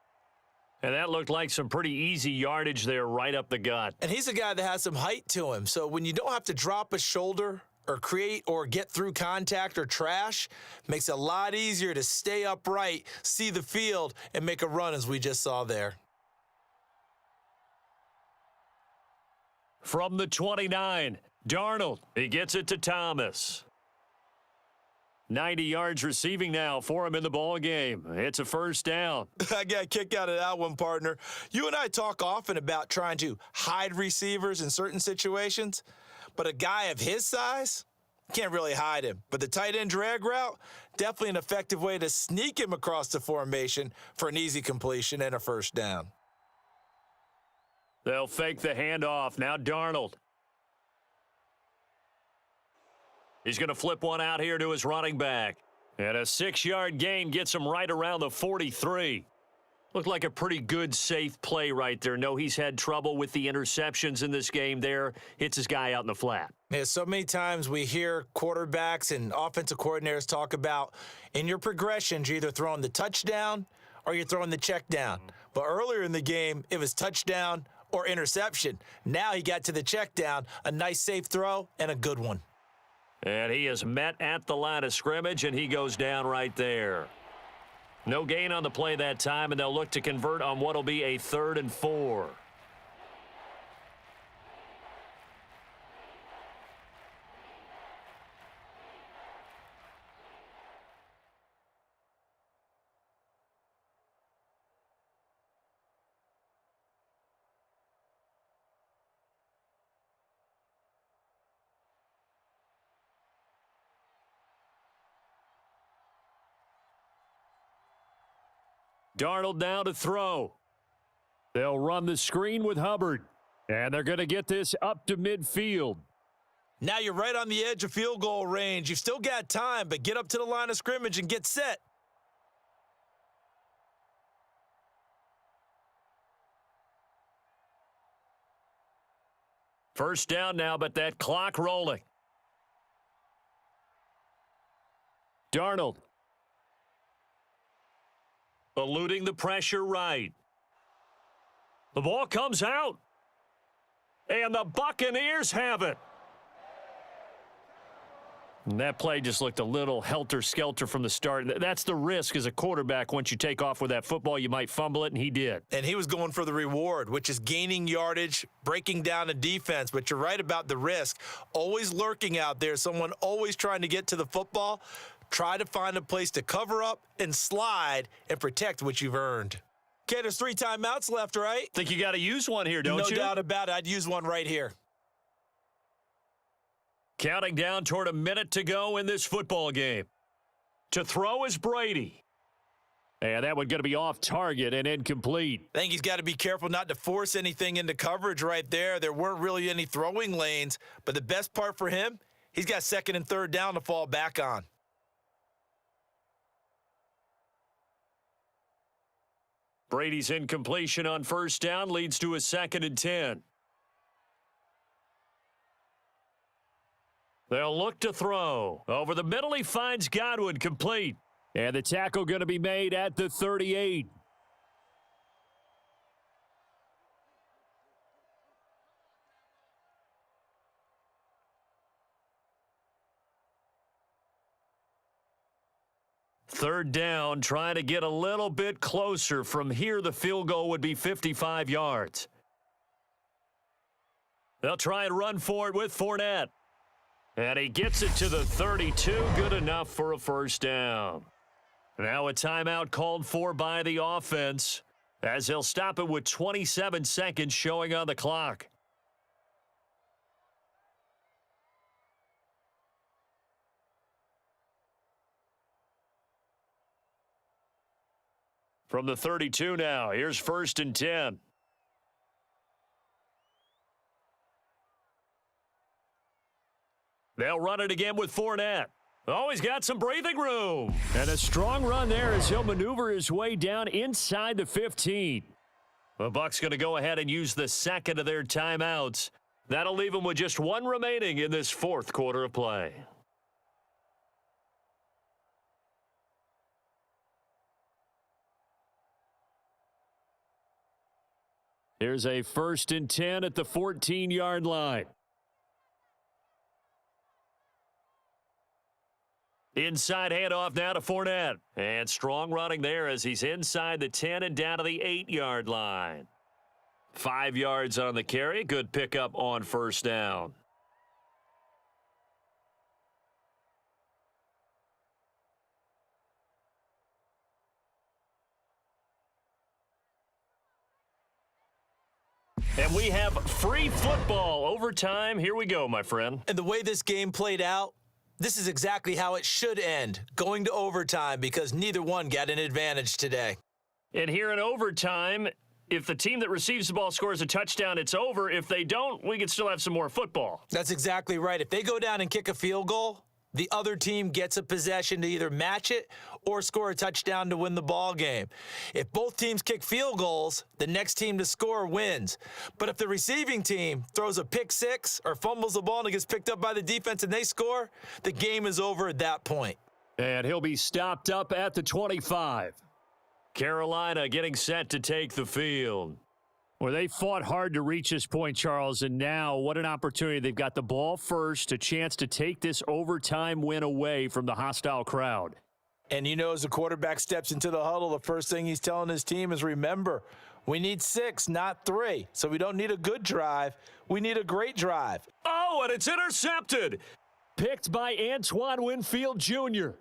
And that looked like some pretty easy yardage there right up the gut. And he's a guy that has some height to him. So when you don't have to drop a shoulder or create or get through contact or trash, makes it a lot easier to stay upright, see the field, and make a run as we just saw there. From the 29, Darnold. He gets it to Thomas. 90 yards receiving now for him in the ball game. It's a 1st down. I got a kick out of that one, partner. You and I talk often about trying to hide receivers in certain situations, but a guy of his size, can't really hide him. But the tight end drag route, definitely an effective way to sneak him across the formation for an easy completion and a 1st down. They'll fake the handoff. Now Darnold. He's going to flip one out here to his running back. And a 6-yard gain gets him right around the 43. Looked like a pretty good, safe play right there. No, he's had trouble with the interceptions in this game there. Hits his guy out in the flat. Yeah, so many times we hear quarterbacks and offensive coordinators talk about in your progressions, you're either throwing the touchdown or you're throwing the check down. But earlier in the game, it was touchdown or interception. Now he got to the check down, a nice safe throw, and a good one. And he is met at the line of scrimmage, and he goes down right there. No gain on the play that time, and they'll look to convert on what will be a 3rd and 4. Darnold now to throw. They'll run the screen with Hubbard, and they're going to get this up to midfield. Now you're right on the edge of field goal range. You've still got time, but get up to the line of scrimmage and get set. First down now, but that clock rolling. Darnold. Eluding the pressure right. The ball comes out. And the Buccaneers have it. And that play just looked a little helter-skelter from the start. That's the risk as a quarterback. Once you take off with that football, you might fumble it, and he did. And he was going for the reward, which is gaining yardage, breaking down a defense. But you're right about the risk. Always lurking out there, someone always trying to get to the football. Try to find a place to cover up and slide and protect what you've earned. Okay, there's 3 timeouts left, right? Think you got to use one here, don't you? No doubt about it. I'd use one right here. Counting down toward a minute to go in this football game. To throw is Brady. And that one's going to be off target and incomplete. I think he's got to be careful not to force anything into coverage right there. There weren't really any throwing lanes, but the best part for him, he's got 2nd and 3rd down to fall back on. Brady's incompletion on first down leads to a 2nd and 10. They'll look to throw. Over the middle, he finds Godwin, complete. And the tackle going to be made at the 38. Third down, trying to get a little bit closer. From here, the field goal would be 55 yards. They'll try and run for it with Fournette. And he gets it to the 32, good enough for a first down. Now a timeout called for by the offense, as he'll stop it with 27 seconds showing on the clock. From the 32 now, here's 1st and 10. They'll run it again with Fournette. Oh, he's got some breathing room. And a strong run there as he'll maneuver his way down inside the 15. The Bucs going to go ahead and use the 2nd of their timeouts. That'll leave them with just 1 remaining in this 4th quarter of play. Here's a 1st and 10 at the 14-yard line. Inside handoff now to Fournette. And strong running there as he's inside the 10 and down to the 8-yard line. 5 yards on the carry. Good pickup on first down. And we have free football overtime. Here we go, my friend. And the way this game played out, this is exactly how it should end, going to overtime, because neither one got an advantage today. And here in overtime, if the team that receives the ball scores a touchdown, it's over. If they don't, we can still have some more football. That's exactly right. If they go down and kick a field goal, the other team gets a possession to either match it or score a touchdown to win the ball game. If both teams kick field goals, the next team to score wins. But if the receiving team throws a pick six or fumbles the ball and it gets picked up by the defense and they score, the game is over at that point. And he'll be stopped up at the 25. Carolina getting set to take the field. Well, they fought hard to reach this point, Charles, and now what an opportunity. They've got the ball first, a chance to take this overtime win away from the hostile crowd. And you know, as the quarterback steps into the huddle, the first thing he's telling his team is, remember, we need 6, not 3. So we don't need a good drive. We need a great drive. Oh, and it's intercepted. Picked by Antoine Winfield Jr.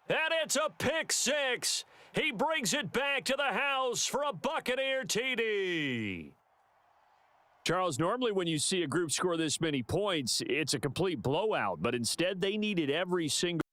And it's a pick six. He brings it back to the house for a Buccaneer TD. Charles, normally when you see a group score this many points, it's a complete blowout, but instead they needed every single